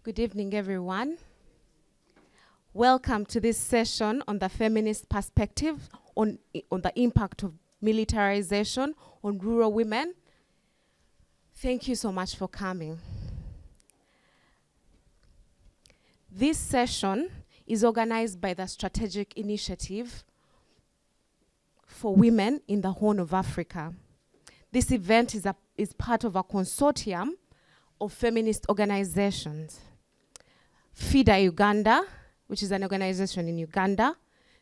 Good evening, everyone. Welcome to this session on the feminist perspective on the impact of militarization on rural women. Thank you so much for coming. This session is organized by the Strategic Initiative for Women in the Horn of Africa. This event is part of a consortium of feminist organizations. FIDA Uganda, which is an organization in Uganda,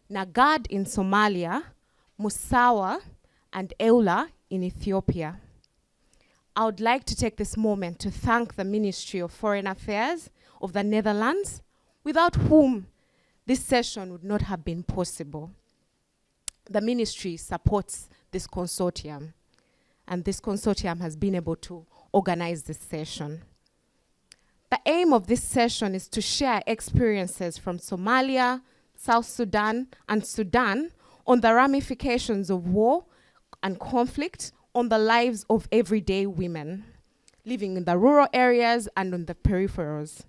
NAGAD in Somalia, Musawa, and EULA in Ethiopia. I would like to take this moment to thank the Ministry of Foreign Affairs of the Netherlands, without whom this session would not have been possible. The ministry supports this consortium, and this consortium has been able to organize this session. The aim of this session is to share experiences from Somalia, South Sudan, and Sudan on the ramifications of war and conflict on the lives of everyday women living in the rural areas and on the peripherals.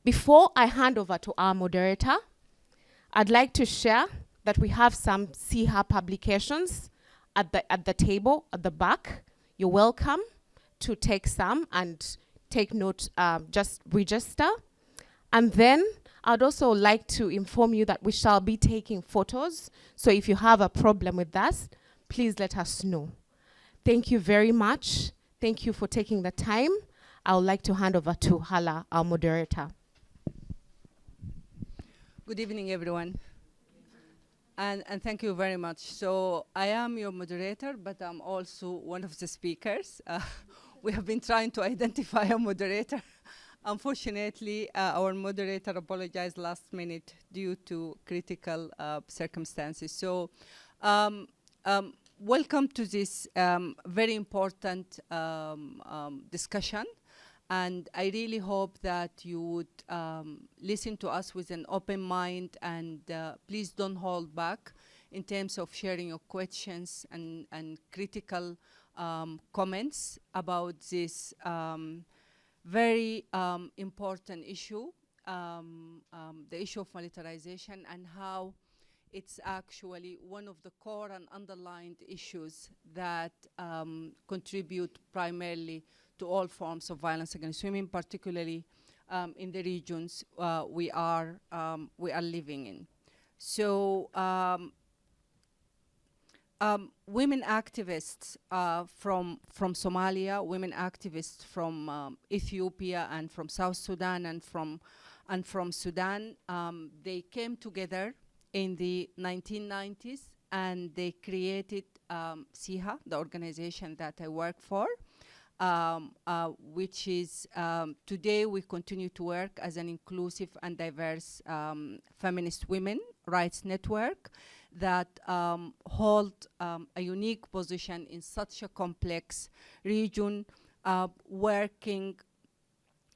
Before I hand over to our moderator, I'd like to share that we have some CHA publications at the table at the back. You're welcome to take some and take note, just register. And then I'd also like to inform you that we shall be taking photos. So if you have a problem with that, please let us know. Thank you very much. Thank you for taking the time. I would like to hand over to Hala, our moderator. Good evening, everyone. And thank you very much. So I am your moderator, but I'm also one of the speakers. We have been trying to identify a moderator. Unfortunately, our moderator apologized last minute due to critical circumstances. So welcome to this very important discussion. And I really hope that you would listen to us with an open mind, and please don't hold back in terms of sharing your questions and critical comments about this very important issue, the issue of militarization, and how it's actually one of the core and underlined issues that contribute primarily to all forms of violence against women, particularly in the regions we are living in. So women activists from Somalia, women activists from Ethiopia and from South Sudan and from Sudan, they came together in the 1990s and they created CHA, the organization that I work for. Which is today we continue to work as an inclusive and diverse feminist women rights network that hold a unique position in such a complex region, working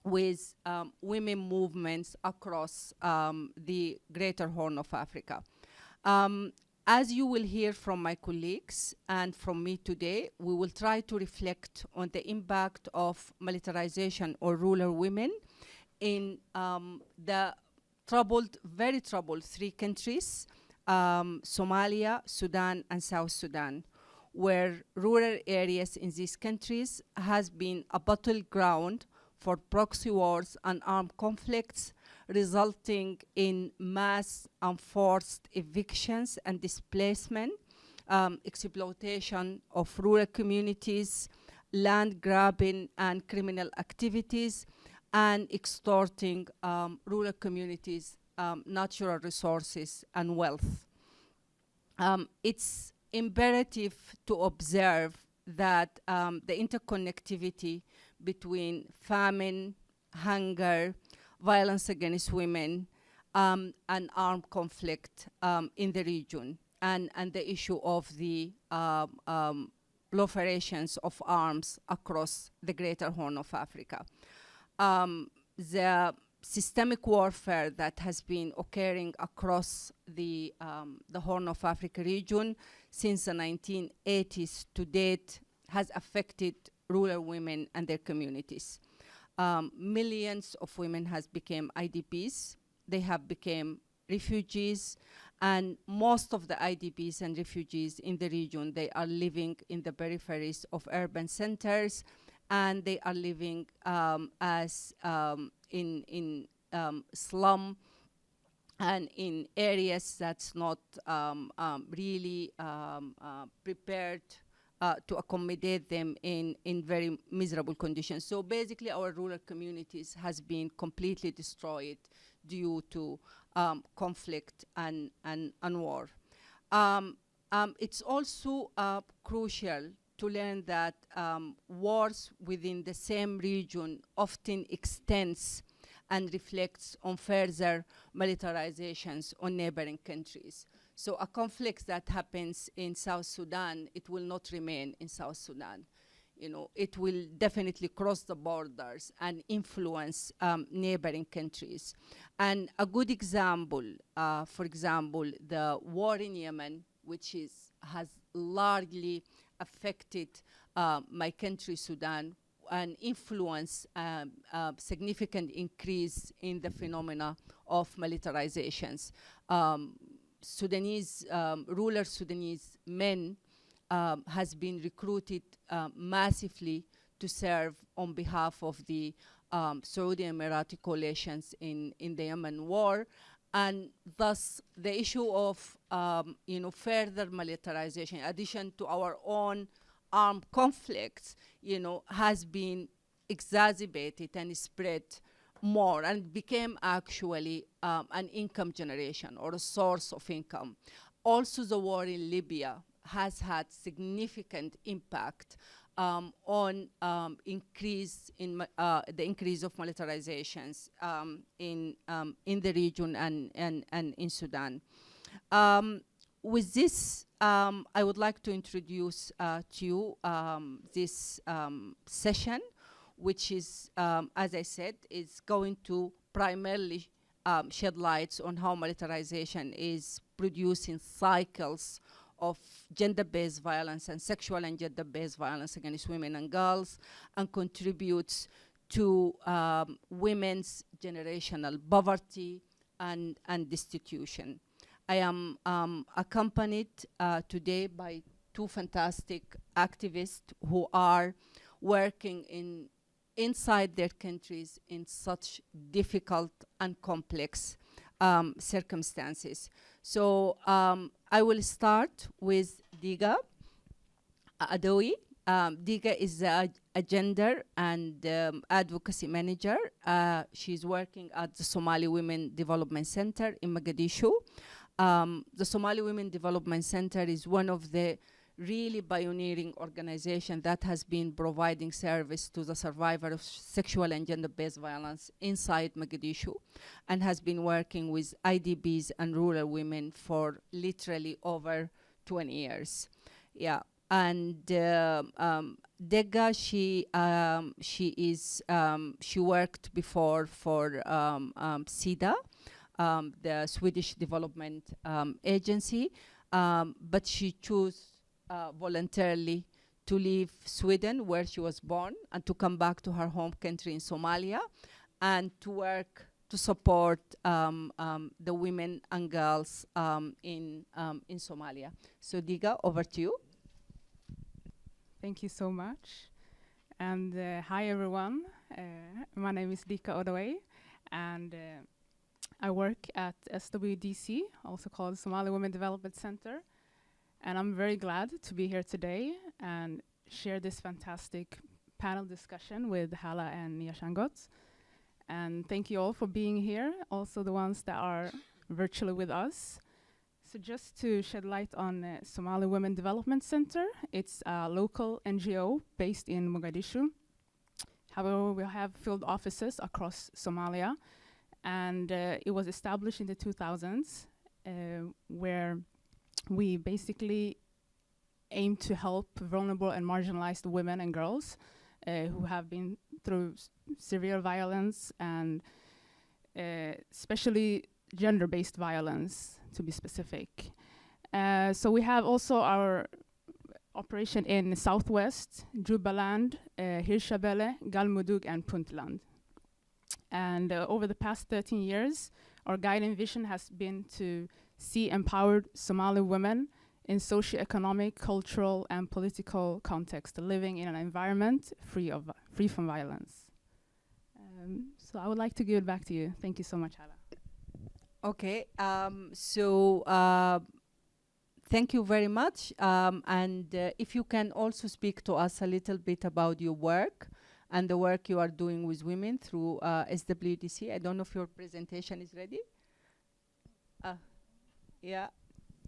with women movements across the Greater Horn of Africa. As you will hear from my colleagues and from me today, we will try to reflect on the impact of militarization or rural women in the very troubled three countries, Somalia, Sudan, and South Sudan, where rural areas in these countries has been a battleground for proxy wars and armed conflicts, resulting in mass and forced evictions and displacement, exploitation of rural communities, land grabbing and criminal activities, and extorting rural communities' natural resources and wealth. It's imperative to observe that the interconnectivity between famine, hunger, violence against women, and armed conflict in the region, and the issue of the proliferations of arms across the Greater Horn of Africa. The systemic warfare that has been occurring across the Horn of Africa region since the 1980s to date has affected rural women and their communities. millions of women has become IDPs. They have become refugees, and most of the IDPs and refugees in the region, they are living in the peripheries of urban centers, and they are living as in slum and in areas that's not really prepared to accommodate them in very miserable conditions. So basically our rural communities has been completely destroyed due to conflict and war. It's also crucial to learn that wars within the same region often extends and reflects on further militarizations on neighboring countries. So a conflict that happens in South Sudan, it will not remain in South Sudan. You know, it will definitely cross the borders and influence neighboring countries. And a good example, for example, the war in Yemen, which has largely affected my country, Sudan, and influence significant increase in the phenomena of militarizations. Rural Sudanese men has been recruited massively to serve on behalf of the Saudi Emirati coalitions in the Yemen war. And thus the issue of further militarization, in addition to our own armed conflicts, has been exacerbated and spread more and became actually an income generation or a source of income. Also, the war in Libya has had significant impact on increase in the increase of militarizations in the region and in Sudan. With this, I would like to introduce to you this session, which is, as I said, is going to primarily shed lights on how militarization is producing cycles of gender-based violence and sexual and gender-based violence against women and girls, and contributes to women's generational poverty and destitution. I am accompanied today by two fantastic activists who are working inside their countries in such difficult and complex circumstances. So I will start with Diga Adoui. Diga is a gender and advocacy manager. She's working at the Somali Women Development Center in Mogadishu. The Somali Women Development Center is one of the really pioneering organization that has been providing service to the survivor of sexual and gender-based violence inside Mogadishu, and has been working with IDPs and rural women for literally over 20 years. Yeah, and Dega, she worked before for SIDA, the Swedish Development Agency, but she chose voluntarily to leave Sweden, where she was born, and to come back to her home country in Somalia, and to work to support the women and girls in Somalia. So Diga, over to you. Thank you so much. And hi everyone. My name is Dika Odoe, and I work at SWDC, also called Somali Women Development Center. And I'm very glad to be here today and share this fantastic panel discussion with Hala and Nia Shangot. And thank you all for being here, also the ones that are virtually with us. So just to shed light on Somali Women Development Center, it's a local NGO based in Mogadishu. However, we have field offices across Somalia, and it was established in the 2000s, where we basically aim to help vulnerable and marginalized women and girls who have been through severe violence, and especially gender-based violence, to be specific. So we have also our operation in Southwest, Jubaland, Hirshabelle, Galmudug, and Puntland. And over the past 13 years, our guiding vision has been to see empowered Somali women in socio-economic, cultural, and political context, living in an environment free from violence. So I would like to give it back to you. Thank you so much, Hala. Okay, thank you very much. If you can also speak to us a little bit about your work and the work you are doing with women through SWDC. I don't know if your presentation is ready. Yeah,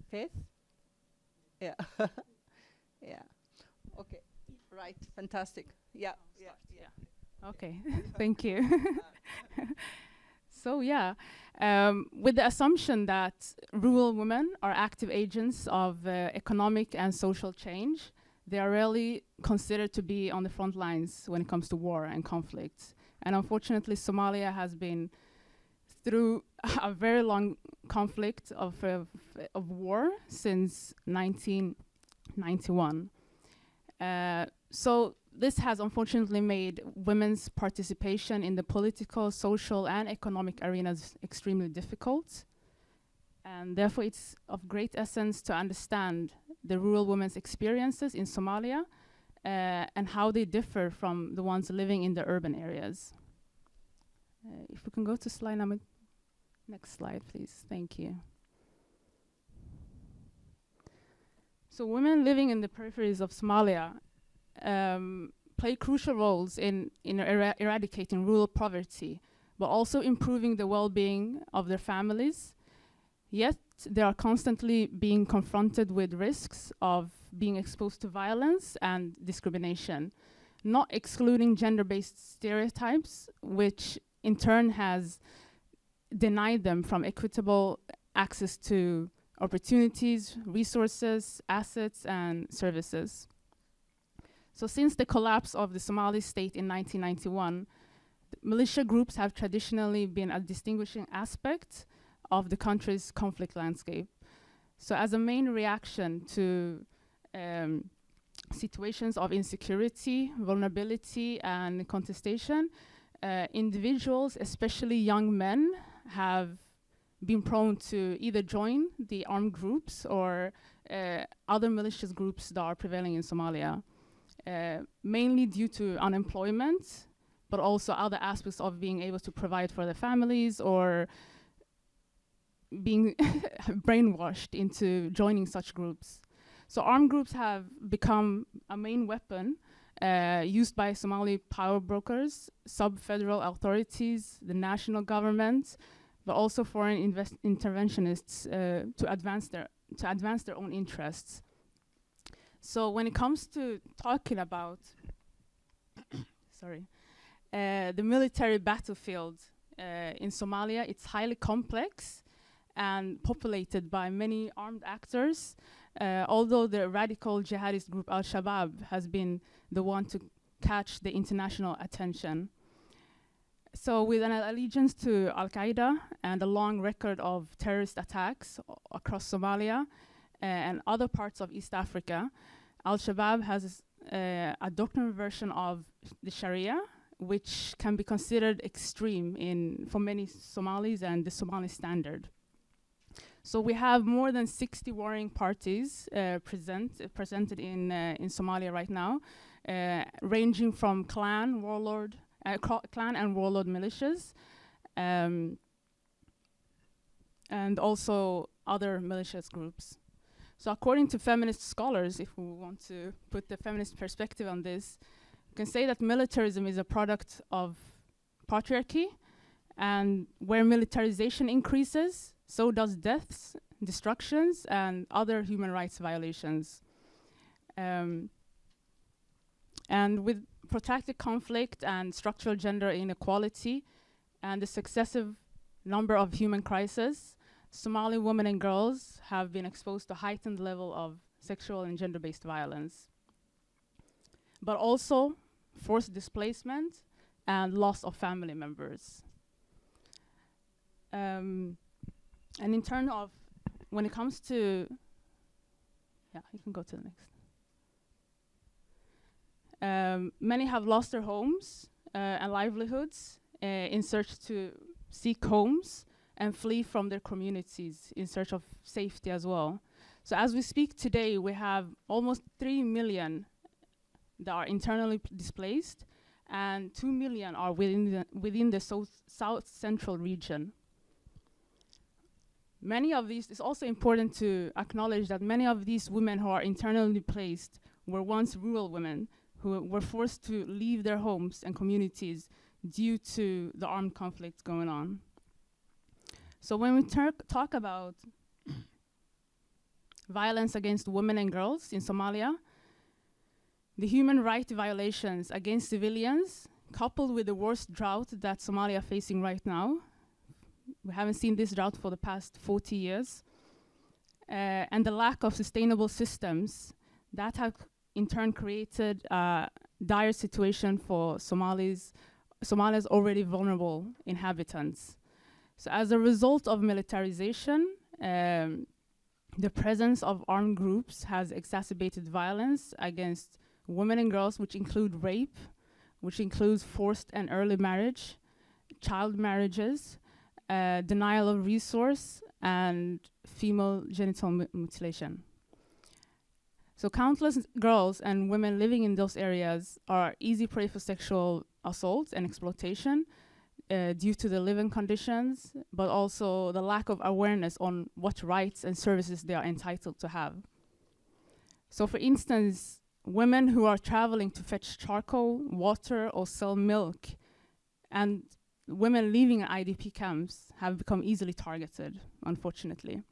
Faith? Yeah. Yeah. Okay, right, fantastic. Yeah, yeah. Okay, thank you. So yeah, with the assumption that rural women are active agents of economic and social change, they are rarely considered to be on the front lines when it comes to war and conflict. And unfortunately, Somalia has been through a very long conflict of war since 1991. So this has unfortunately made women's participation in the political, social, and economic arenas extremely difficult. And therefore, it's of great essence to understand the rural women's experiences in Somalia and how they differ from the ones living in the urban areas. If we can go to slide number, next slide, please. Thank you. So women living in the peripheries of Somalia play crucial roles in eradicating rural poverty, but also improving the well-being of their families. Yet they are constantly being confronted with risks of being exposed to violence and discrimination, not excluding gender-based stereotypes, which in turn has denied them from equitable access to opportunities, resources, assets, and services. So since the collapse of the Somali state in 1991, militia groups have traditionally been a distinguishing aspect of the country's conflict landscape. So as a main reaction to situations of insecurity, vulnerability, and contestation, individuals, especially young men, have been prone to either join the armed groups or other malicious groups that are prevailing in Somalia, mainly due to unemployment, but also other aspects of being able to provide for their families or being brainwashed into joining such groups. So armed groups have become a main weapon used by Somali power brokers, sub-federal authorities, the national government, but also foreign interventionists to advance their own interests. So when it comes to talking about the military battlefield in Somalia, it's highly complex and populated by many armed actors, although the radical jihadist group Al-Shabaab has been the one to catch the international attention. So with an allegiance to Al-Qaeda and a long record of terrorist attacks across Somalia and other parts of East Africa, Al-Shabaab has a doctrinal version of the Sharia, which can be considered extreme for many Somalis and the Somali standard. So we have more than 60 warring parties presented in Somalia right now, ranging from clan and warlord militias, and also other malicious groups. So according to feminist scholars, if we want to put the feminist perspective on this, we can say that militarism is a product of patriarchy, and where militarization increases, so does deaths, destructions, and other human rights violations. And with protracted conflict and structural gender inequality and the successive number of human crises, Somali women and girls have been exposed to heightened level of sexual and gender-based violence, but also forced displacement and loss of family members. And in terms of, when it comes to, yeah, you can go to the next. Many have lost their homes and livelihoods in search to seek homes and flee from their communities in search of safety as well. So as we speak today, we have almost 3 million that are internally displaced, and 2 million are within the south central region. Many of these, it's also important to acknowledge that many of these women who are internally displaced were once rural women who were forced to leave their homes and communities due to the armed conflict going on. So when we talk about violence against women and girls in Somalia, the human rights violations against civilians, coupled with the worst drought that Somalia is facing right now, we haven't seen this drought for the past 40 years, and the lack of sustainable systems that have in turn created a dire situation for Somalia's already vulnerable inhabitants. So as a result of militarization, the presence of armed groups has exacerbated violence against women and girls, which include rape, which includes forced and early marriage, child marriages, denial of resource, and female genital mutilation. So countless girls and women living in those areas are easy prey for sexual assault and exploitation due to the living conditions, but also the lack of awareness on what rights and services they are entitled to have. So for instance, women who are traveling to fetch charcoal, water, or sell milk, and women living in IDP camps have become easily targeted, unfortunately.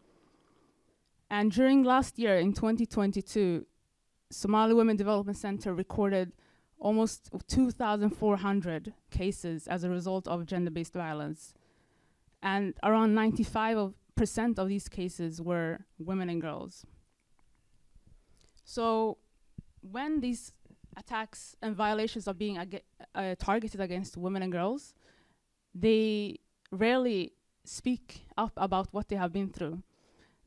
And during last year, in 2022, Somali Women Development Center recorded almost 2,400 cases as a result of gender-based violence. And around 95% of these cases were women and girls. So when these attacks and violations are being targeted against women and girls, they rarely speak up about what they have been through.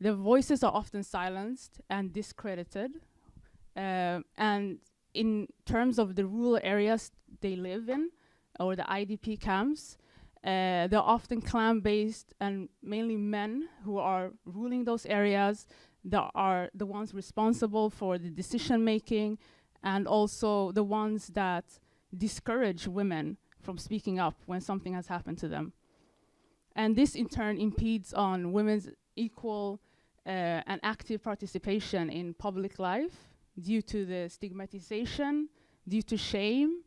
Their voices are often silenced and discredited. And in terms of the rural areas they live in, or the IDP camps, they're often clan-based and mainly men who are ruling those areas that are the ones responsible for the decision-making and also the ones that discourage women from speaking up when something has happened to them. And this in turn impedes on women's equal and active participation in public life due to the stigmatization, due to shame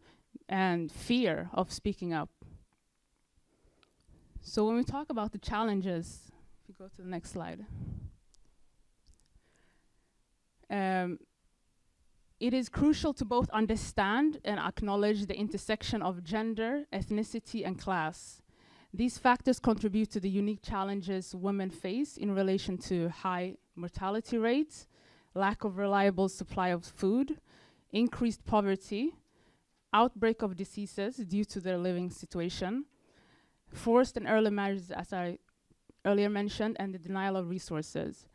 and fear of speaking up. So when we talk about the challenges, if you go to the next slide, it is crucial to both understand and acknowledge the intersection of gender, ethnicity, and class. These factors contribute to the unique challenges women face in relation to high mortality rates, lack of reliable supply of food, increased poverty, outbreak of diseases due to their living situation, forced and early marriages, as I earlier mentioned, and the denial of resources.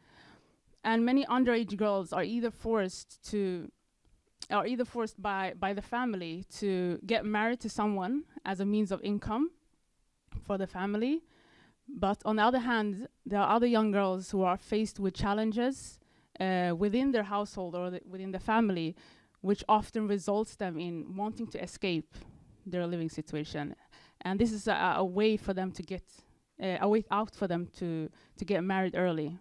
And many underage girls are either forced by the family to get married to someone as a means of income for the family. But on the other hand, there are other young girls who are faced with challenges within their household or within the family, which often results them in wanting to escape their living situation. And this is a way for them to get, a way out for them to get married early.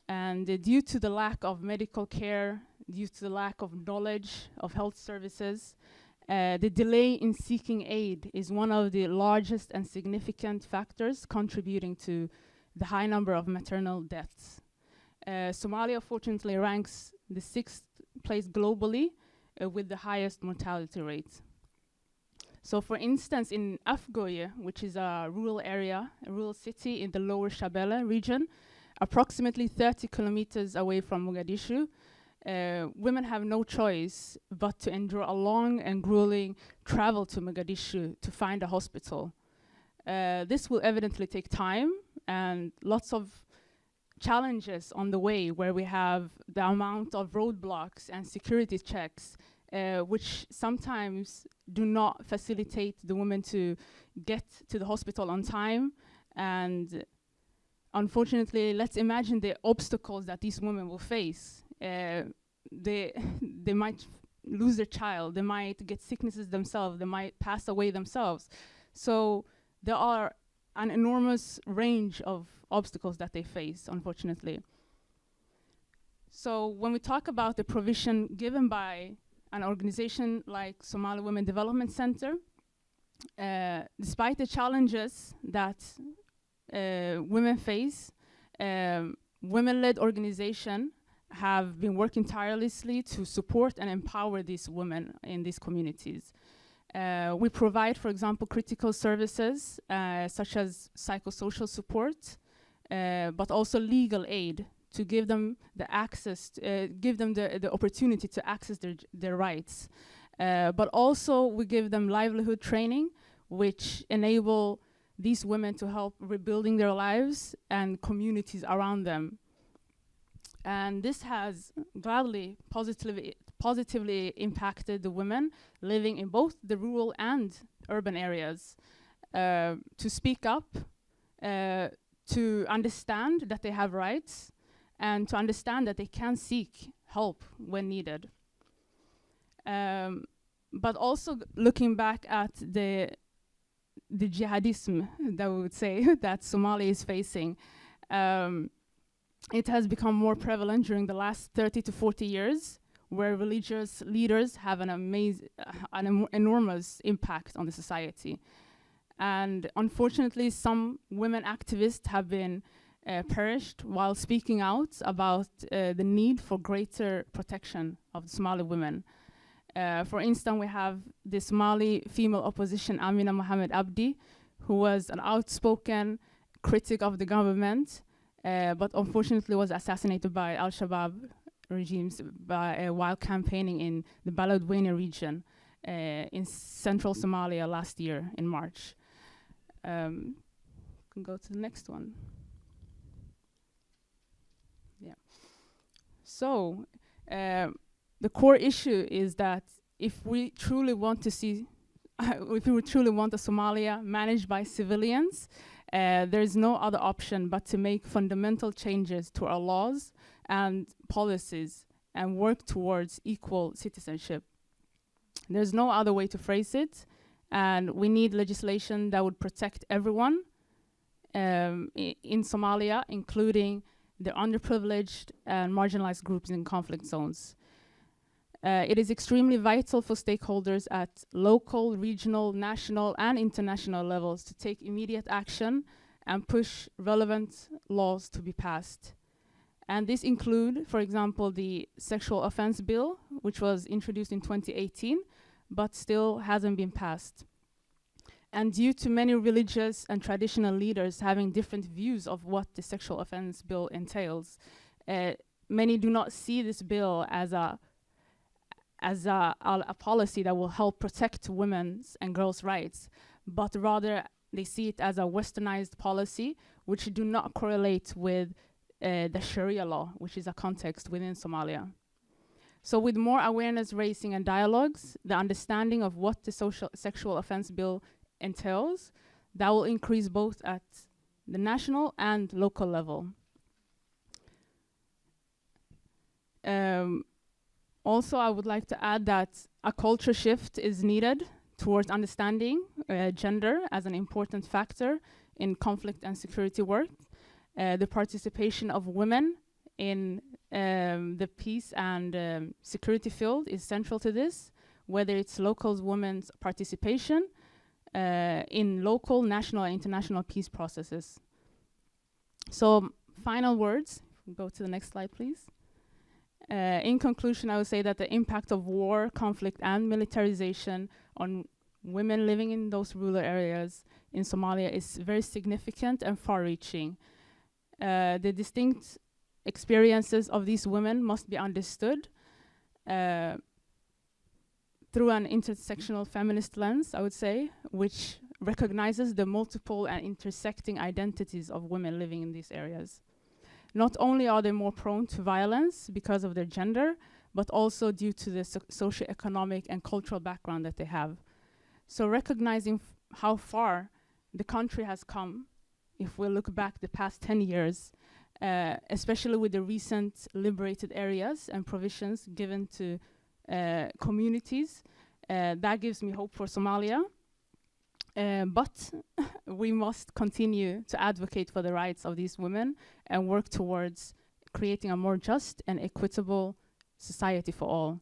And due to the lack of medical care, due to the lack of knowledge of health services, the delay in seeking aid is one of the largest and significant factors contributing to the high number of maternal deaths. Somalia, fortunately, ranks the 6th place globally with the highest mortality rate. So for instance, in Afgoye, which is a rural area, a rural city in the lower Shabelle region, approximately 30 kilometers away from Mogadishu, women have no choice but to endure a long and grueling travel to Mogadishu to find a hospital. This will evidently take time and lots of challenges on the way, where we have the amount of roadblocks and security checks which sometimes do not facilitate the women to get to the hospital on time. And unfortunately, let's imagine the obstacles that these women will face. They might lose their child, they might get sicknesses themselves, they might pass away themselves. So there are an enormous range of obstacles that they face, unfortunately. So when we talk about the provision given by an organization like Somali Women Development Center, despite the challenges that women face, women-led organization have been working tirelessly to support and empower these women in these communities. We provide, for example, critical services such as psychosocial support, but also legal aid to give them the access, give them the opportunity to access their rights. But also we give them livelihood training, which enable these women to help rebuilding their lives and communities around them. And this has gladly positively impacted the women living in both the rural and urban areas to speak up, to understand that they have rights, and to understand that they can seek help when needed. But also looking back at the jihadism that we would say that Somalia is facing, it has become more prevalent during the last 30 to 40 years, where religious leaders have an enormous impact on the society. And unfortunately, some women activists have been perished while speaking out about the need for greater protection of the Somali women. For instance, we have the Somali female opposition, Amina Mohammed Abdi, who was an outspoken critic of the government, but unfortunately was assassinated by Al-Shabaab regimes while campaigning in the Baladweyne region in central Somalia last year in March. Can go to the next one. Yeah. So the core issue is that if we truly want to see, if we truly want a Somalia managed by civilians, there is no other option but to make fundamental changes to our laws and policies and work towards equal citizenship. There's no other way to phrase it, and we need legislation that would protect everyone in Somalia, including the underprivileged and marginalized groups in conflict zones. It is extremely vital for stakeholders at local, regional, national, and international levels to take immediate action and push relevant laws to be passed. And this include, for example, the Sexual Offense Bill, which was introduced in 2018, but still hasn't been passed. And due to many religious and traditional leaders having different views of what the Sexual Offense Bill entails, many do not see this bill as a policy that will help protect women's and girls' rights, but rather they see it as a westernized policy which do not correlate with the Sharia law, which is a context within Somalia. So with more awareness raising and dialogues, the understanding of what the Sexual Offense Bill entails, that will increase both at the national and local level. Also, I would like to add that a culture shift is needed towards understanding gender as an important factor in conflict and security work. The participation of women in the peace and security field is central to this, whether it's local women's participation in local, national, and international peace processes. So, final words. Go to the next slide, please. In conclusion, I would say that the impact of war, conflict, and militarization on women living in those rural areas in Somalia is very significant and far-reaching. The distinct experiences of these women must be understood through an intersectional feminist lens, I would say, which recognizes the multiple and intersecting identities of women living in these areas. Not only are they more prone to violence because of their gender, but also due to the socioeconomic and cultural background that they have. So recognizing how far the country has come, if we look back the past 10 years, especially with the recent liberated areas and provisions given to communities, that gives me hope for Somalia. But we must continue to advocate for the rights of these women and work towards creating a more just and equitable society for all.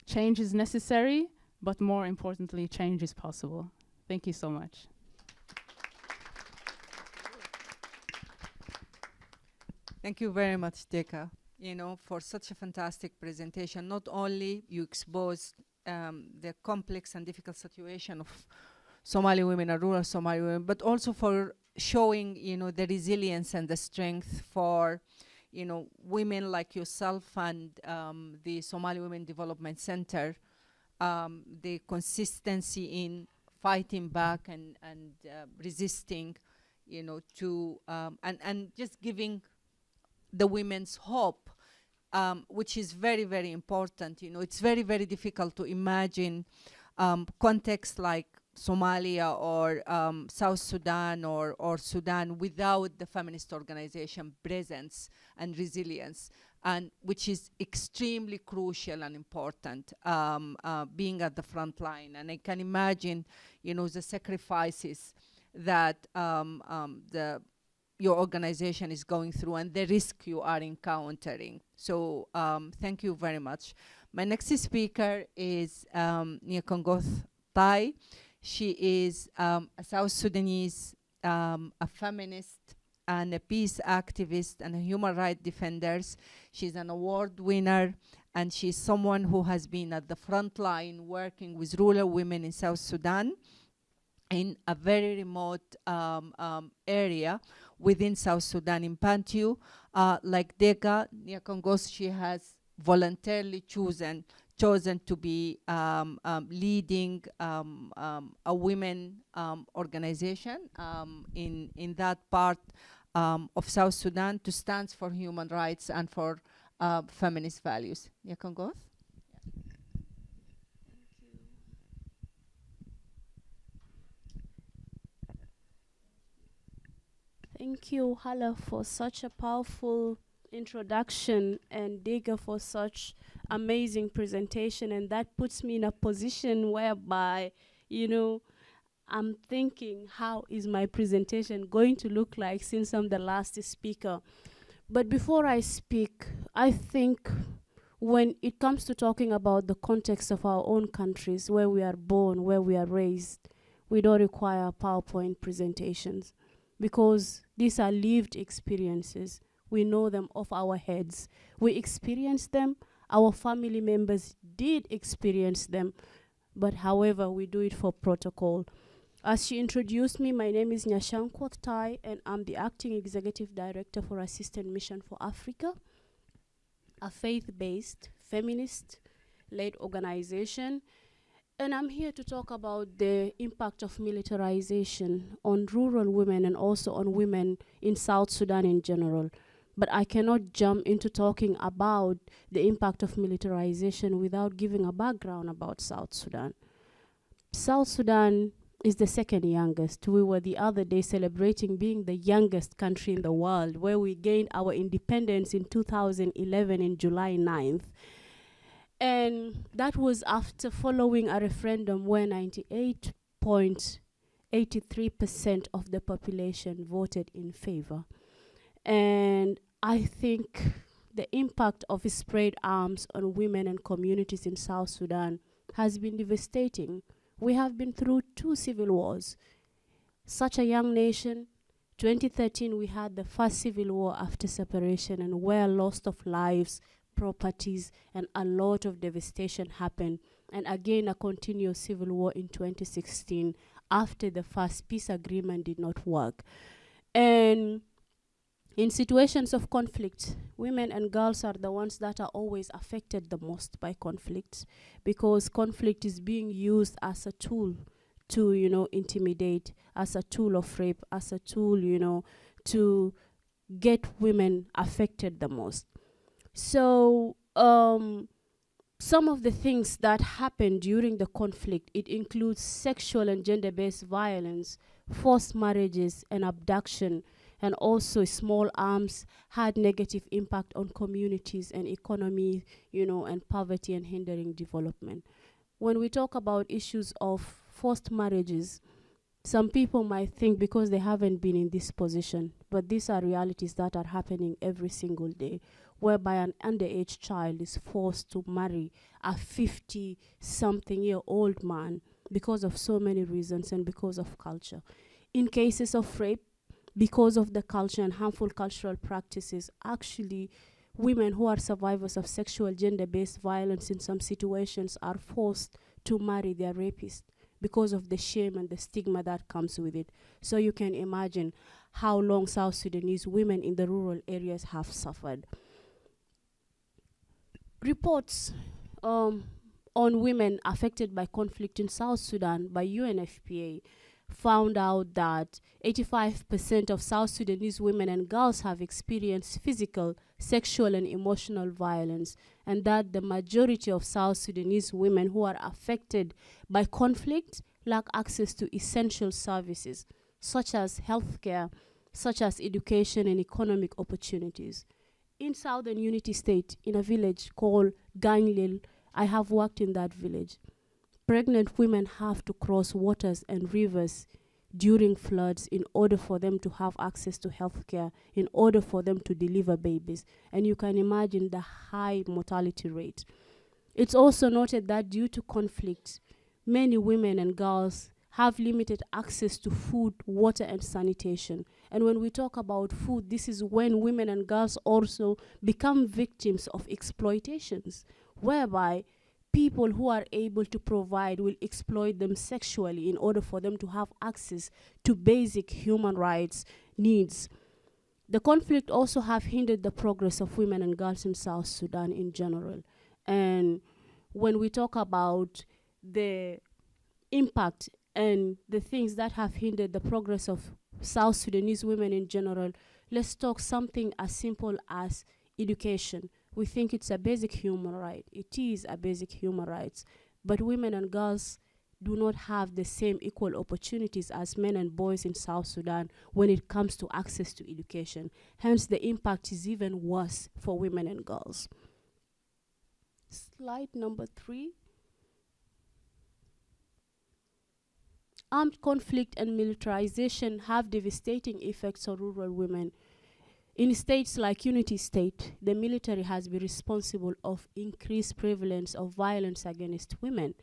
Change is necessary, but more importantly, change is possible. Thank you so much. Thank you very much, Deka, for such a fantastic presentation. Not only you exposed the complex and difficult situation of Somali women and rural Somali women, but also for showing, the resilience and the strength for, women like yourself and the Somali Women Development Center, the consistency in fighting back and resisting, to and just giving the women's hope, which is very, very important. It's very, very difficult to imagine contexts like Somalia or South Sudan or Sudan without the feminist organization presence and resilience, and which is extremely crucial and important, being at the front line. And I can imagine, the sacrifices that your organization is going through and the risk you are encountering. So thank you very much. My next speaker is Nyakongoth Tai. She is a South Sudanese, a feminist and a peace activist and a human rights defender. She's an award winner, and she's someone who has been at the front line working with rural women in South Sudan in a very remote area within South Sudan in Bantu. Like Deka Nyakongoth, she has voluntarily chosen to be leading a women organization in that part of South Sudan to stand for human rights and for feminist values. Nyakongoth? Thank you, Hala, for such a powerful introduction, and Dega for such amazing presentation. And that puts me in a position whereby, I'm thinking, how is my presentation going to look like since I'm the last speaker? But before I speak, I think when it comes to talking about the context of our own countries, where we are born, where we are raised, we don't require PowerPoint presentations, because these are lived experiences. We know them off our heads. We experienced them. Our family members did experience them. But however, we do it for protocol. As she introduced me, my name is Nyakongoth Tai, and I'm the Acting Executive Director for Assistant Mission for Africa, a faith-based, feminist-led organization. And I'm here to talk about the impact of militarization on rural women and also on women in South Sudan in general. But I cannot jump into talking about the impact of militarization without giving a background about South Sudan. South Sudan is the second youngest. We were the other day celebrating being the youngest country in the world, where we gained our independence in 2011 in July 9th. And that was after following a referendum where 98.83% of the population voted in favor. And I think the impact of spread arms on women and communities in South Sudan has been devastating. We have been through 2 civil wars. Such a young nation, 2013 we had the first civil war after separation, and where loss of lives, properties, and a lot of devastation happened. And again, a continuous civil war in 2016 after the first peace agreement did not work. And in situations of conflict, women and girls are the ones that are always affected the most by conflict, because conflict is being used as a tool to, intimidate, as a tool of rape, as a tool, to get women affected the most. So Some of the things that happen during the conflict, it includes sexual and gender-based violence, forced marriages and abduction, and also small arms had negative impact on communities and economy, and poverty and hindering development. When we talk about issues of forced marriages, some people might think because they haven't been in this position, but these are realities that are happening every single day, whereby an underage child is forced to marry a 50-something-year-old man because of so many reasons and because of culture. In cases of rape, because of the culture and harmful cultural practices, actually, women who are survivors of sexual gender-based violence in some situations are forced to marry their rapist because of the shame and the stigma that comes with it. So you can imagine how long South Sudanese women in the rural areas have suffered. Reports on women affected by conflict in South Sudan by UNFPA found out that 85% of South Sudanese women and girls have experienced physical, sexual, and emotional violence, and that the majority of South Sudanese women who are affected by conflict lack access to essential services, such as healthcare, such as education and economic opportunities. In Southern Unity State, in a village called Ganglil, I have worked in that village. Pregnant women have to cross waters and rivers during floods in order for them to have access to healthcare, in order for them to deliver babies. And you can imagine the high mortality rate. It's also noted that due to conflict, many women and girls have limited access to food, water, and sanitation. And when we talk about food, this is when women and girls also become victims of exploitations, whereby people who are able to provide will exploit them sexually in order for them to have access to basic human rights needs. The conflict also have hindered the progress of women and girls in South Sudan in general. And when we talk about the impact and the things that have hindered the progress of South Sudanese women in general, let's talk something as simple as education. We think it's a basic human right. It is a basic human right. But women and girls do not have the same equal opportunities as men and boys in South Sudan when it comes to access to education. Hence, the impact is even worse for women and girls. Slide number 3. Armed conflict and militarization have devastating effects on rural women. In states like Unity State, the military has been responsible of increased prevalence of violence against women.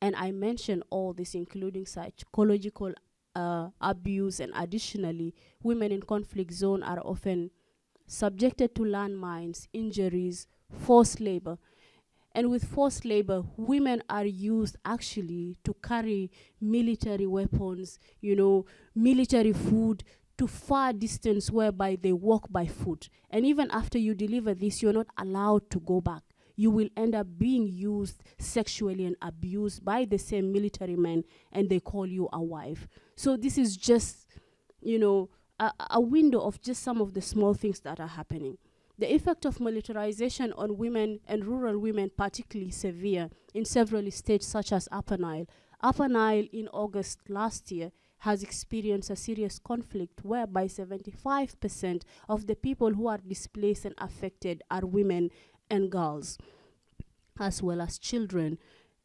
And I mention all this, including psychological abuse, and additionally, women in conflict zone are often subjected to landmines, injuries, forced labor. And with forced labor, women are used actually to carry military weapons, military food, to far distance whereby they walk by foot. And even after you deliver this, you're not allowed to go back. You will end up being used sexually and abused by the same military men, and they call you a wife. So this is just, a window of just some of the small things that are happening. The effect of militarization on women and rural women particularly severe in several states such as Upper Nile. Upper Nile in August last year has experienced a serious conflict whereby 75% of the people who are displaced and affected are women and girls, as well as children.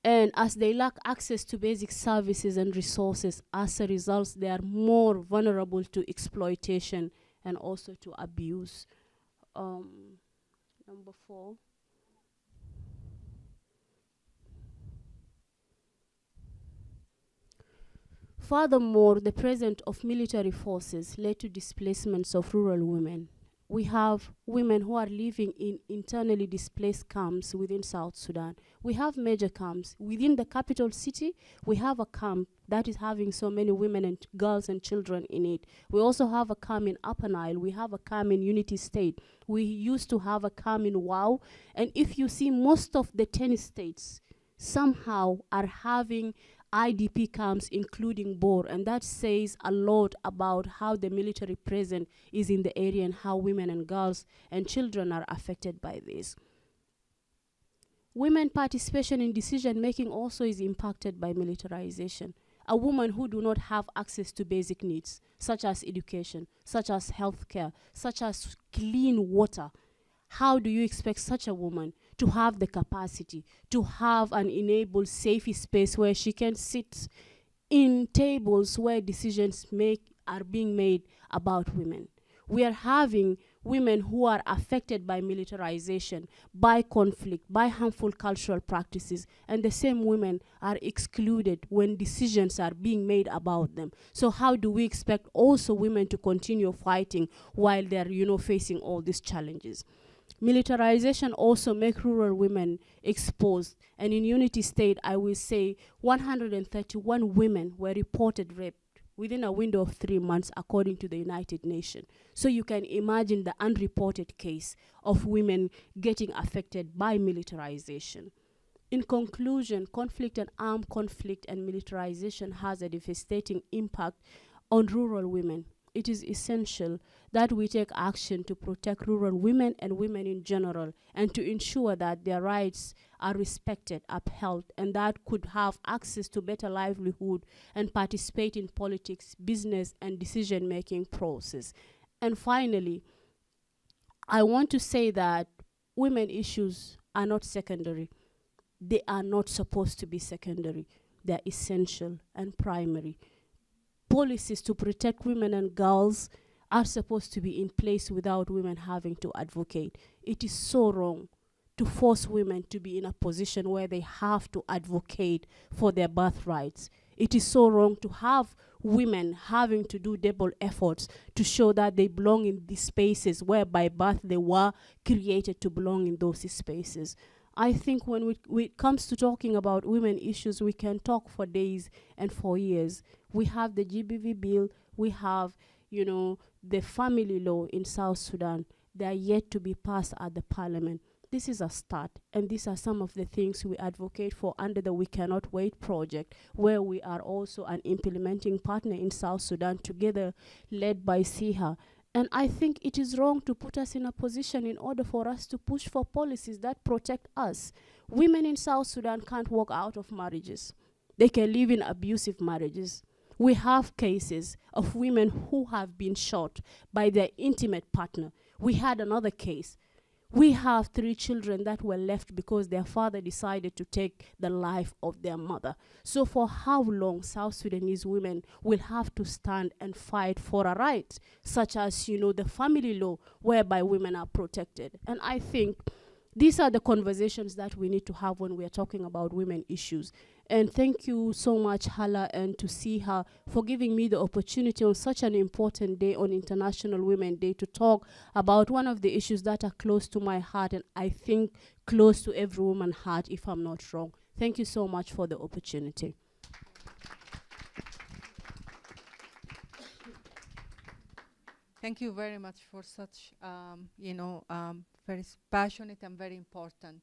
And as they lack access to basic services and resources, as a result, they are more vulnerable to exploitation and also to abuse. Number 4. Furthermore, the presence of military forces led to displacements of rural women. We have women who are living in internally displaced camps within South Sudan. We have major camps. Within the capital city, we have a camp that is having so many women and girls and children in it. We also have a camp in Upper Nile. We have a camp in Unity State. We used to have a camp in Wau. And if you see, most of the 10 states somehow are having IDP camps, including Bor, and that says a lot about how the military presence is in the area and how women and girls and children are affected by this. Women participation in decision making also is impacted by militarization. A woman who do not have access to basic needs, such as education, such as healthcare, such as clean water, how do you expect such a woman to have the capacity to have an enabled safe space where she can sit in tables where decisions are being made about women? We are having women who are affected by militarization, by conflict, by harmful cultural practices, and the same women are excluded when decisions are being made about them. So how do we expect also women to continue fighting while they're, facing all these challenges? Militarization also make rural women exposed, and in Unity State, I will say 131 women were reported raped within a window of 3 months, according to the United Nations. So you can imagine the unreported case of women getting affected by militarization. In conclusion, conflict and armed conflict and militarization has a devastating impact on rural women. It is essential that we take action to protect rural women and women in general, and to ensure that their rights are respected, upheld, and that could have access to better livelihood and participate in politics, business, and decision-making process. And finally, I want to say that women issues are not secondary. They are not supposed to be secondary. They're essential and primary. Policies to protect women and girls are supposed to be in place without women having to advocate. It is so wrong to force women to be in a position where they have to advocate for their birthrights. It is so wrong to have women having to do double efforts to show that they belong in these spaces where by birth they were created to belong in those spaces. I think when it comes to talking about women issues, we can talk for days and for years. We have the GBV bill, we have, the family law in South Sudan. They are yet to be passed at the parliament. This is a start, and these are some of the things we advocate for under the We Cannot Wait project, where we are also an implementing partner in South Sudan together, led by SIHA. And I think it is wrong to put us in a position in order for us to push for policies that protect us. Women in South Sudan can't walk out of marriages. They can live in abusive marriages. We have cases of women who have been shot by their intimate partner. We had another case. We have 3 children that were left because their father decided to take the life of their mother. So for how long South Sudanese women will have to stand and fight for a right, such as, the family law, whereby women are protected? And I think these are the conversations that we need to have when we are talking about women issues. And thank you so much, Hala, and to SIHA for giving me the opportunity on such an important day, on International Women's Day, to talk about one of the issues that are close to my heart, and I think close to every woman's heart, if I'm not wrong. Thank you so much for the opportunity. Thank you very much for such, very passionate and very important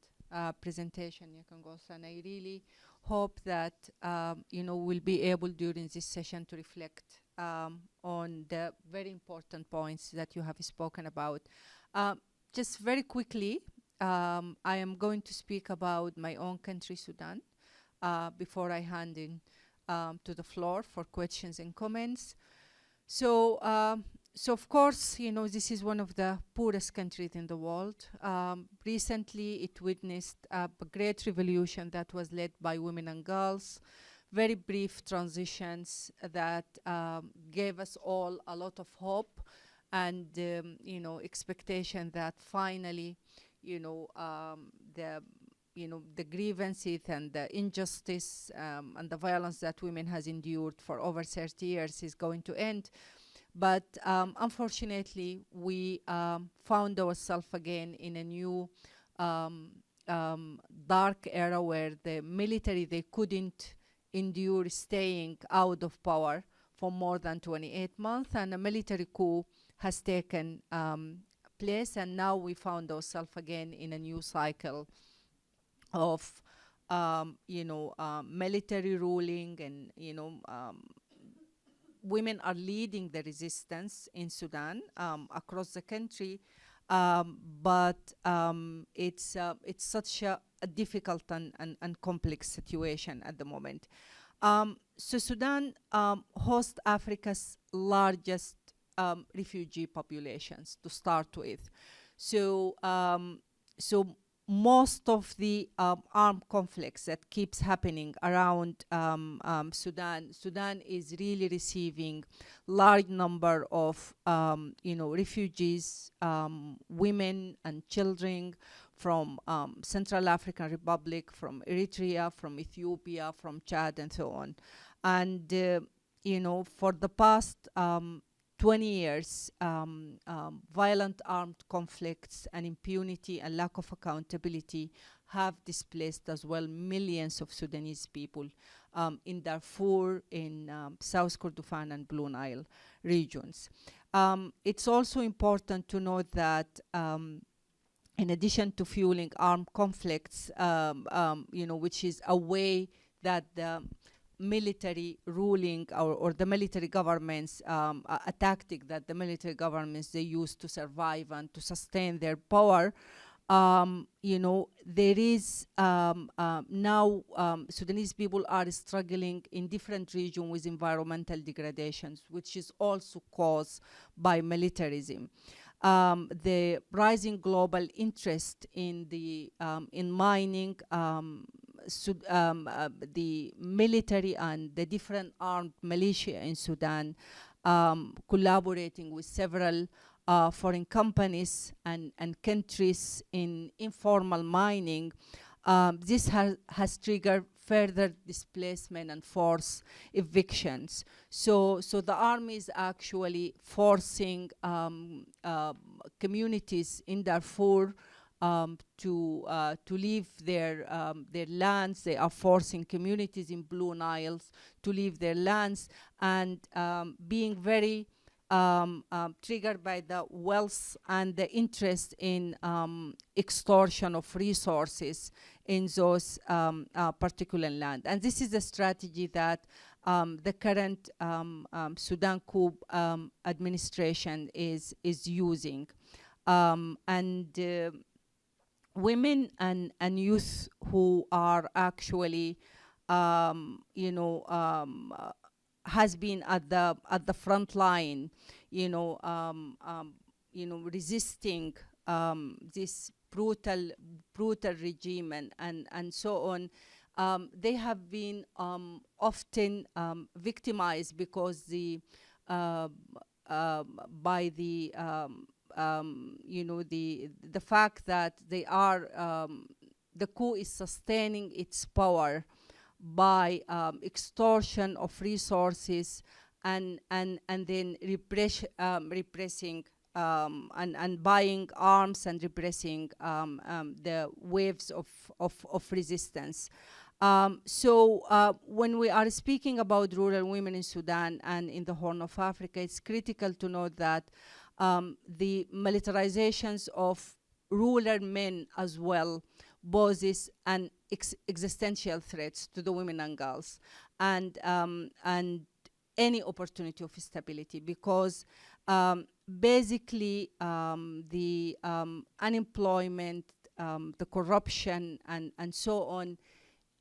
presentation, Yakangos. And I really hope that, we'll be able during this session to reflect on the very important points that you have spoken about. Just very quickly, I am going to speak about my own country, Sudan, before I hand in to the floor for questions and comments. So of course, this is one of the poorest countries in the world. Recently, it witnessed a great revolution that was led by women and girls, very brief transitions that gave us all a lot of hope and, expectation that finally, the grievances and the injustice and the violence that women has endured for over 30 years is going to end. But unfortunately, we found ourselves again in a new dark era where the military, they couldn't endure staying out of power for more than 28 months, and a military coup has taken place, and now we found ourselves again in a new cycle of military ruling, and women are leading the resistance in Sudan across the country. but it's such a difficult and complex situation at the moment. So Sudan hosts Africa's largest refugee populations to start with. So, so most of the armed conflicts that keeps happening around Sudan is really receiving large number of refugees, women and children from Central African Republic, from Eritrea, from Ethiopia, from Chad, and so on. And for the past 20 years, violent armed conflicts and impunity and lack of accountability have displaced as well millions of Sudanese people in Darfur, in South Kordofan and Blue Nile regions. It's also important to note that in addition to fueling armed conflicts, which is a way that the military ruling or the military governments, a tactic that the military governments they use to survive and to sustain their power. There is now Sudanese people are struggling in different regions with environmental degradations, which is also caused by militarism. The rising global interest in the in mining, the military and the different armed militia in Sudan collaborating with several foreign companies and countries in informal mining. This has triggered further displacement and forced evictions. So the army is actually forcing communities in Darfur to leave their lands. They are forcing communities in Blue Niles to leave their lands, and being very triggered by the wealth and the interest in extortion of resources in those particular land. And this is a strategy that the current Sudan coup administration is using. Women and youth who are actually has been at the front line, resisting this brutal regime and so on. They have been often victimized because by the the fact that they are the coup is sustaining its power by extortion of resources and then repressing and buying arms and repressing the waves of resistance. When we are speaking about rural women in Sudan and in the Horn of Africa, it's critical to note that the militarizations of rural men as well poses an existential threats to the women and girls and any opportunity of stability, because basically the unemployment, the corruption and so on,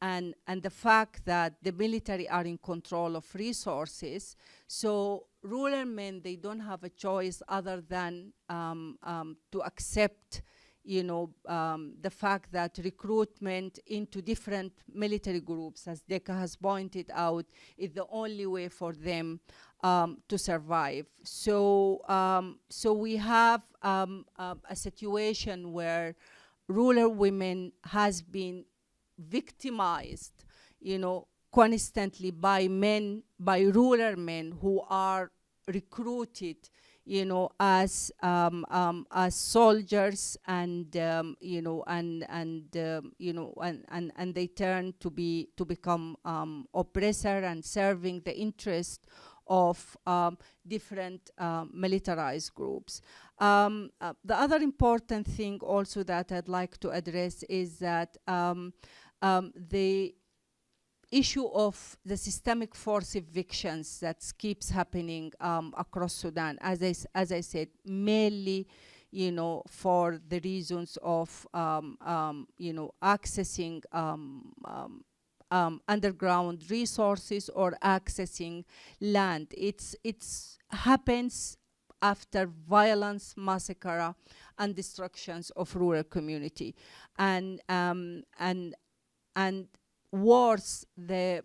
and the fact that the military are in control of resources, so rural men, they don't have a choice other than to accept the fact that recruitment into different military groups, as Deka has pointed out, is the only way for them to survive. So we have a situation where rural women has been victimized, constantly by men, by rural men who are recruited, as soldiers, and and they turn to become oppressor and serving the interest of different militarized groups. The other important thing also that I'd like to address is that the issue of the systemic forced evictions that keeps happening across Sudan, as I said, mainly, for the reasons of, accessing underground resources or accessing land. It's happens after violence, massacre, and destructions of rural community, and worse, the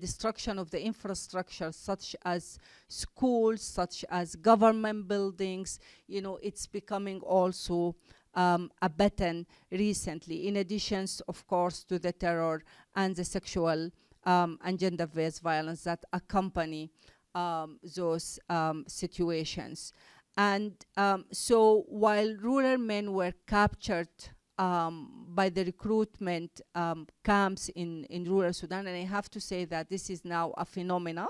destruction of the infrastructure, such as schools, such as government buildings. It's becoming also a pattern recently, in addition, of course, to the terror and the sexual and gender-based violence that accompany those situations. And so while rural men were captured by the recruitment camps in rural Sudan, and I have to say that this is now a phenomena,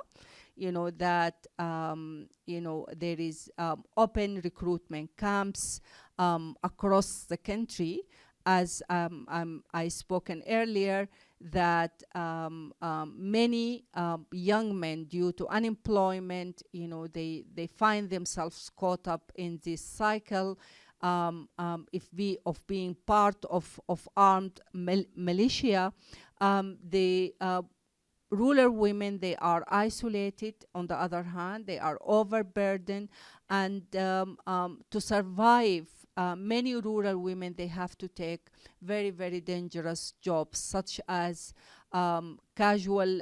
that there is open recruitment camps across the country, as I spoken earlier, that many young men, due to unemployment, they find themselves caught up in this cycle of being part of armed militia. The rural women, they are isolated. On the other hand, they are overburdened, and to survive, many rural women, they have to take very, very dangerous jobs, such as casual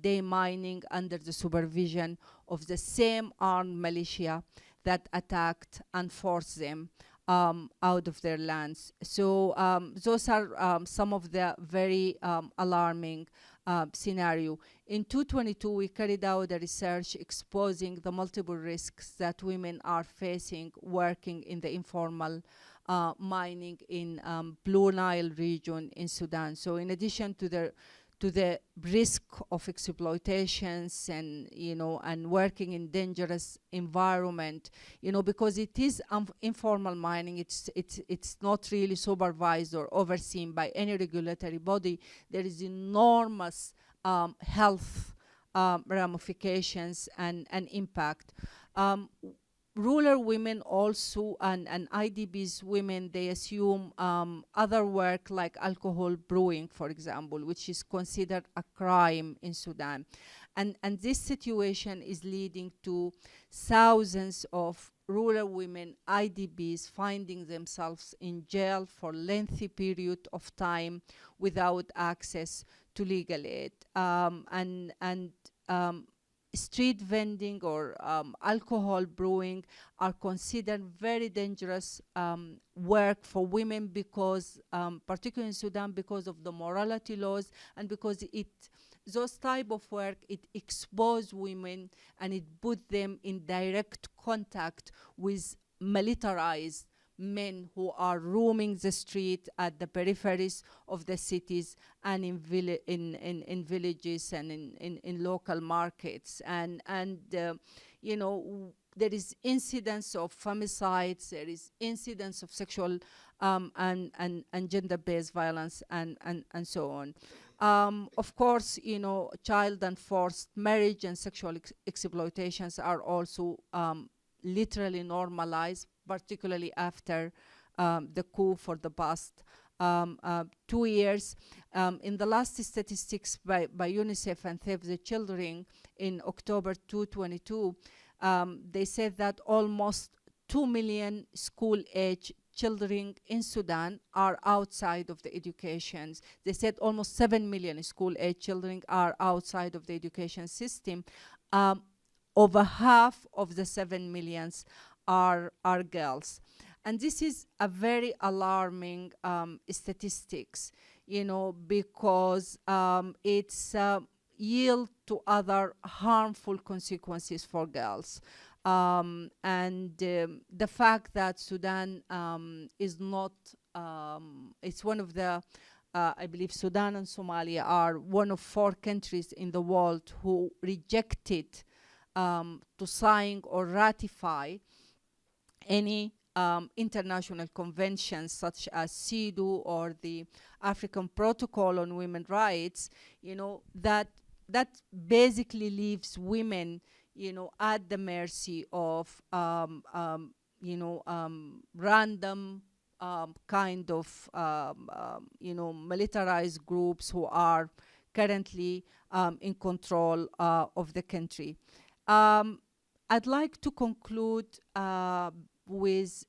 day mining under the supervision of the same armed militia that attacked and forced them out of their lands. So those are some of the very alarming scenario. In 2022, we carried out a research exposing the multiple risks that women are facing working in the informal mining in Blue Nile region in Sudan. So in addition to the risk of exploitations and and working in dangerous environment, because it is informal mining, it's not really supervised or overseen by any regulatory body. There is enormous health ramifications and impact. Rural women also, and IDPs women, they assume other work like alcohol brewing, for example, which is considered a crime in Sudan. And this situation is leading to thousands of rural women, IDPs, finding themselves in jail for lengthy period of time without access to legal aid. Street vending or alcohol brewing are considered very dangerous work for women, because particularly in Sudan, because of the morality laws, and because those type of work, it exposes women and it put them in direct contact with militarized men who are roaming the street at the peripheries of the cities and in villages and in local markets. And there is incidence of femicides, there is incidence of sexual and gender-based violence and so on. Of course, child and forced marriage and sexual exploitations are also literally normalized, particularly after the coup for the past 2 years. In the last statistics by UNICEF and Save the Children in October 2022, they said that almost 2 million school-age children in Sudan are outside of the education. They said almost 7 million school-age children are outside of the education system. Over half of the 7 millions are girls. And this is a very alarming statistics, because it's yield to other harmful consequences for girls. The fact that Sudan is not, it's one of the, I believe Sudan and Somalia are one of 4 countries in the world who rejected to sign or ratify any international conventions such as CEDAW or the African Protocol on Women's Rights, that basically leaves women, at the mercy of, random kind of militarized groups who are currently in control of the country. I'd like to conclude with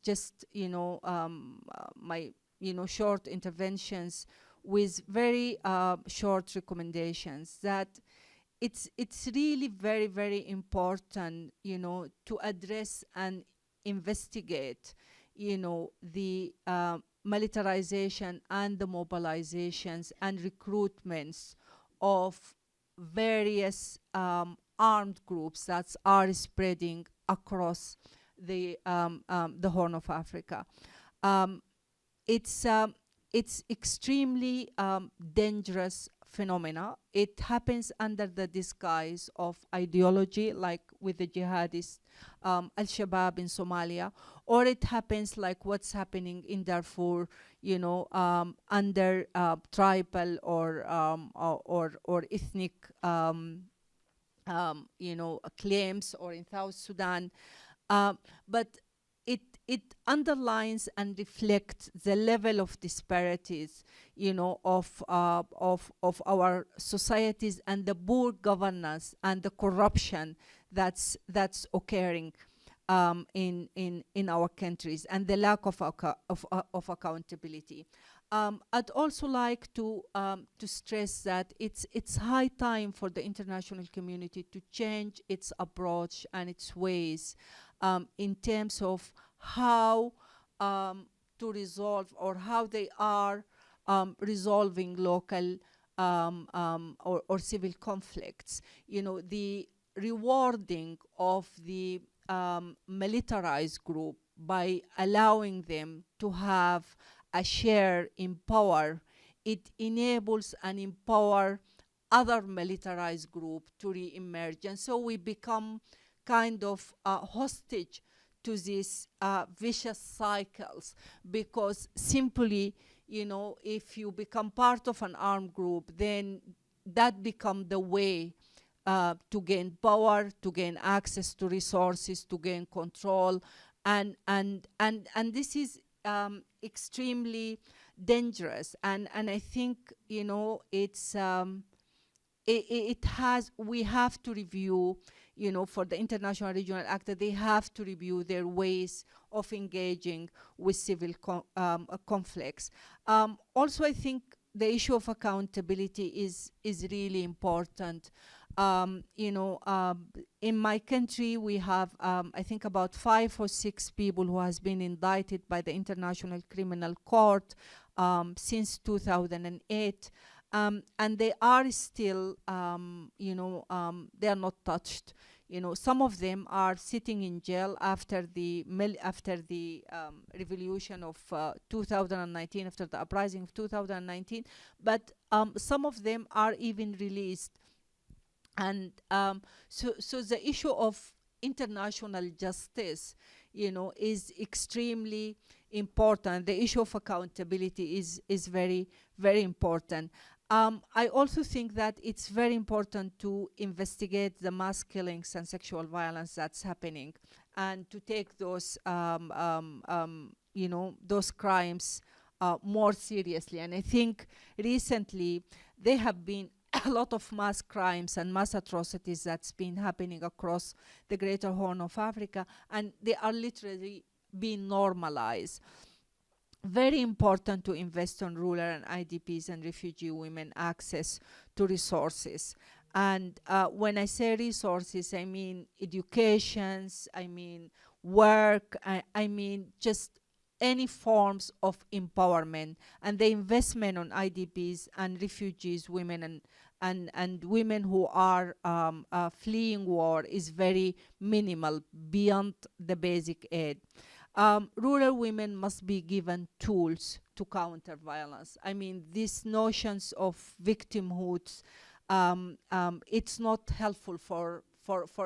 just my short interventions with very short recommendations that it's really very, very important, to address and investigate, the militarization and the mobilizations and recruitments of various armed groups that are spreading across the Horn of Africa. It's extremely dangerous phenomena. It happens under the disguise of ideology, like with the jihadist Al-Shabaab in Somalia, or it happens like what's happening in Darfur, under tribal or ethnic claims, or in South Sudan. But it underlines and reflects the level of disparities, of our societies, and the poor governance and the corruption that's occurring in our countries, and the lack of accountability. I'd also like to stress that it's high time for the international community to change its approach and its ways in terms of how to resolve, or how they are resolving local or civil conflicts. The rewarding of the militarized group by allowing them to have a share in power, it enables and empower other militarized group to re-emerge. And so we become kind of hostage to these vicious cycles, because simply, if you become part of an armed group, then that becomes the way to gain power, to gain access to resources, to gain control, and this is extremely dangerous. And I think it's we have to review, for the international regional actor, they have to review their ways of engaging with civil conflicts. Also, I think the issue of accountability is really important. In my country, we have, I think, about 5 or 6 people who has been indicted by the International Criminal Court since 2008. And they are still, they are not touched. Some of them are sitting in jail after the revolution of 2019, after the uprising of 2019. But some of them are even released. And so the issue of international justice, is extremely important. The issue of accountability is very, very important. I also think that it's very important to investigate the mass killings and sexual violence that's happening, and to take those, those crimes more seriously. And I think recently there have been a lot of mass crimes and mass atrocities that's been happening across the greater Horn of Africa, and they are literally being normalized. Very important to invest on rural and IDPs and refugee women access to resources. And when I say resources, I mean educations, I mean work, I mean just any forms of empowerment. And the investment on IDPs and refugees, women and women who are fleeing war is very minimal beyond the basic aid. Rural women must be given tools to counter violence. I mean, these notions of victimhood, it's not helpful for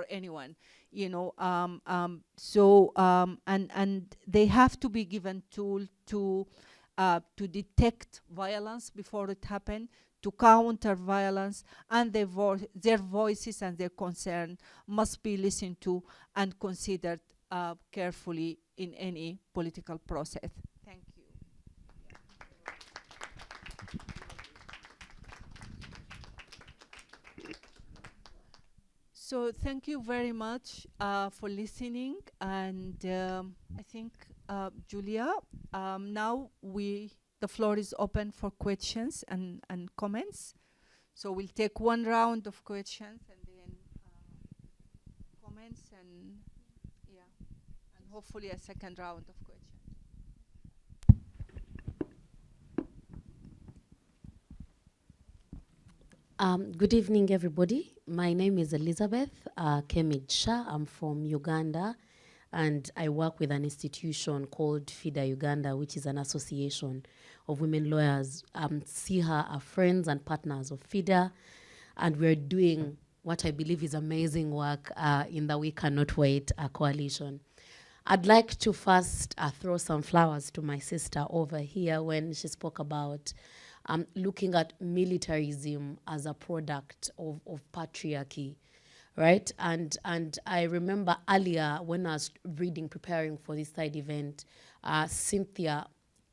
anyone, and they have to be given tool to detect violence before it happens, to counter violence, and their voices and their concern must be listened to and considered carefully in any political process. Thank you. So thank you very much for listening, and I think Julia, now the floor is open for questions and comments. So we'll take one round of questions and then comments, and yeah, and hopefully a second round of questions. Good evening, everybody. My name is Elizabeth Kemij Shah. I'm from Uganda, and I work with an institution called FIDA Uganda, which is an association of women lawyers. SIHA are friends and partners of FIDA, and we're doing what I believe is amazing work in the We Cannot Wait coalition. I'd like to first throw some flowers to my sister over here when she spoke about looking at militarism as a product of patriarchy, right? And I remember earlier when I was preparing for this side event, Cynthia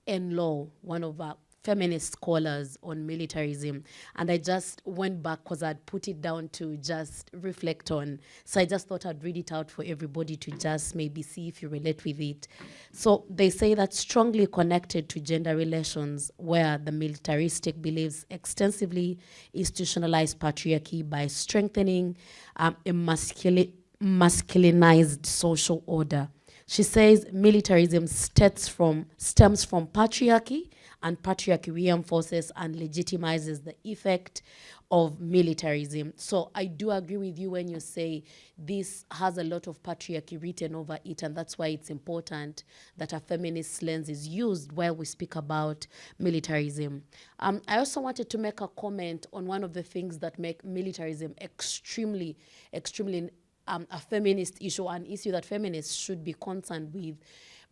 Enlow, one of our feminist scholars on militarism, and I just went back because I'd put it down to just reflect on. So I just thought I'd read it out for everybody to just maybe see if you relate with it. So they say that strongly connected to gender relations, where the militaristic believes extensively institutionalized patriarchy by strengthening a masculinized social order. She says militarism stems from patriarchy, and patriarchy reinforces and legitimizes the effect of militarism. So I do agree with you when you say this has a lot of patriarchy written over it, and that's why it's important that a feminist lens is used while we speak about militarism. I also wanted to make a comment on one of the things that make militarism extremely a feminist issue, an issue that feminists should be concerned with,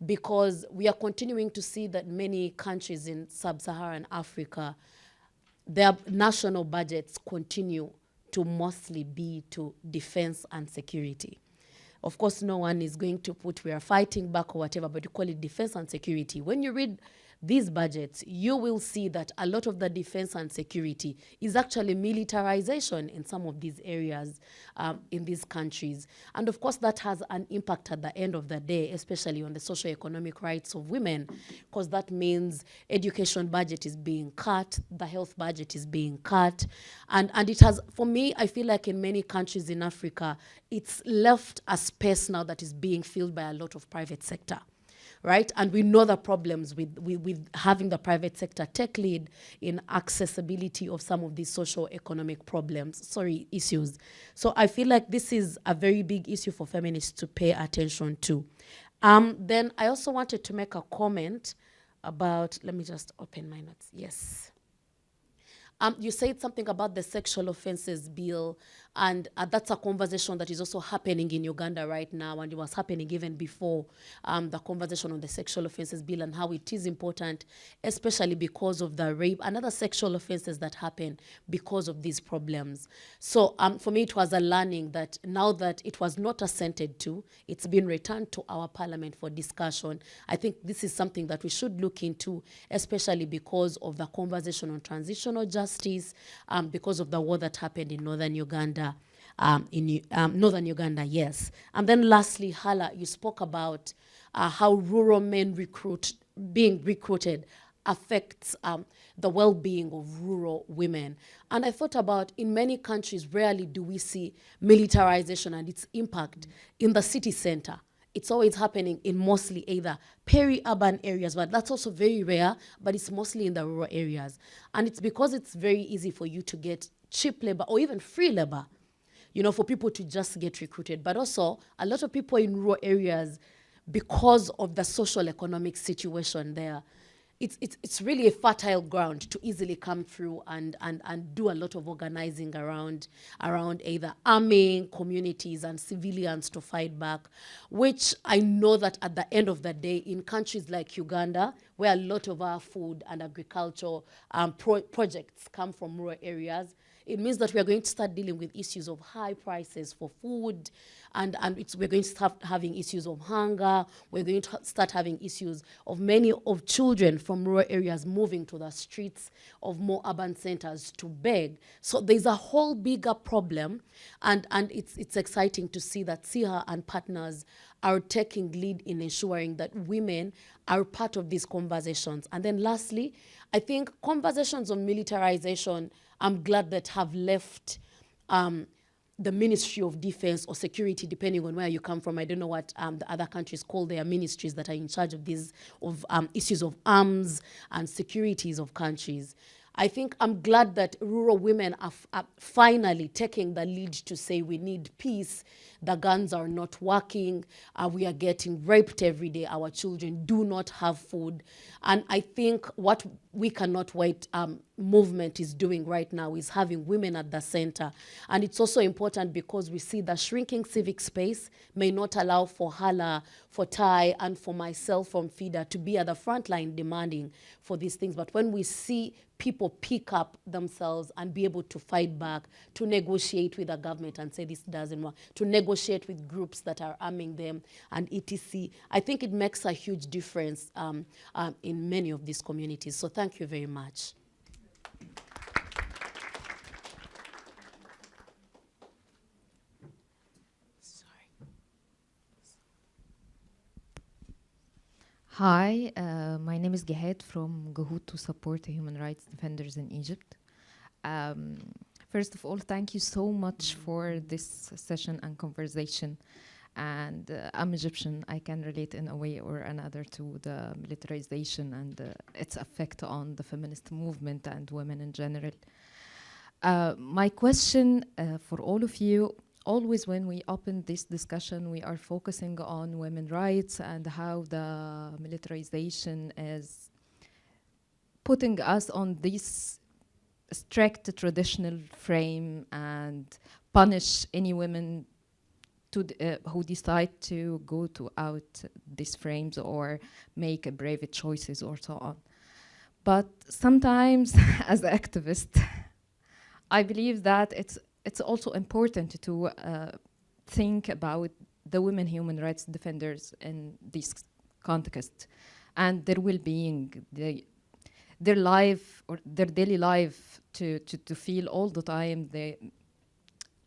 because we are continuing to see that many countries in sub-Saharan Africa, their national budgets continue to mostly be to defense and security. Of course, no one is going to put we are fighting back or whatever, but you call it defense and security. When you read these budgets, you will see that a lot of the defense and security is actually militarization in some of these areas in these countries. And of course, that has an impact at the end of the day, especially on the socio-economic rights of women, because that means education budget is being cut, the health budget is being cut. And it has, for me, I feel like in many countries in Africa, it's left a space now that is being filled by a lot of private sector. Right? And we know the problems with having the private sector take lead in accessibility of some of these socio-economic issues. So I feel like this is a very big issue for feminists to pay attention to. Then I also wanted to make a comment about, let me just open my notes. Yes. You said something about the sexual offences bill, and that's a conversation that is also happening in Uganda right now, and it was happening even before the conversation on the sexual offences bill, and how it is important, especially because of the rape and other sexual offences that happen because of these problems. So for me, it was a learning that now that it was not assented to, it's been returned to our parliament for discussion. I think this is something that we should look into, especially because of the conversation on transitional justice, because of the war that happened in northern Uganda. Northern Uganda, yes. And then lastly, Hala, you spoke about how rural men being recruited affects the well-being of rural women. And I thought about, in many countries, rarely do we see militarization and its impact in the city center. It's always happening in mostly either peri-urban areas, but that's also very rare, but it's mostly in the rural areas. And it's because it's very easy for you to get cheap labor or even free labor, you know, for people to just get recruited. But also, a lot of people in rural areas, because of the social economic situation there, it's really a fertile ground to easily come through and do a lot of organizing around either arming communities and civilians to fight back, which I know that at the end of the day, in countries like Uganda, where a lot of our food and agricultural projects come from rural areas, It means that we are going to start dealing with issues of high prices for food, and we're going to start having issues of hunger. We're going to start having issues of many of children from rural areas moving to the streets of more urban centers to beg. So there's a whole bigger problem, and it's exciting to see that SIHA and partners are taking lead in ensuring that women are part of these conversations. And then lastly, I think conversations on militarization, I'm glad that have left the Ministry of Defense or Security, depending on where you come from. I don't know what the other countries call their ministries that are in charge of these issues of arms and securities of countries. I think I'm glad that rural women are finally taking the lead to say we need peace. The guns are not working. We are getting raped every day. Our children do not have food. And I think what We Cannot Wait movement is doing right now is having women at the center. And it's also important because we see the shrinking civic space may not allow for Hala, for Tai, and for myself from FIDA to be at the front line demanding for these things. But when we see people pick up themselves and be able to fight back, to negotiate with the government and say this doesn't work, to negotiate with groups that are arming them and etc., I think it makes a huge difference in many of these communities. So thank you very much. Hi, my name is Gehat from Gahoot to support the human rights defenders in Egypt. First of all, thank you so much for this session and conversation. And I'm Egyptian. I can relate in a way or another to the militarization and its effect on the feminist movement and women in general. My question for all of you, always when we open this discussion, we are focusing on women's rights and how the militarization is putting us on this strict traditional frame and punish any women who decide to go to out these frames or make brave choices or so on. But sometimes, as an activist, I believe that it's also important to think about the women human rights defenders in this context and their well-being, their life or their daily life, to feel all the time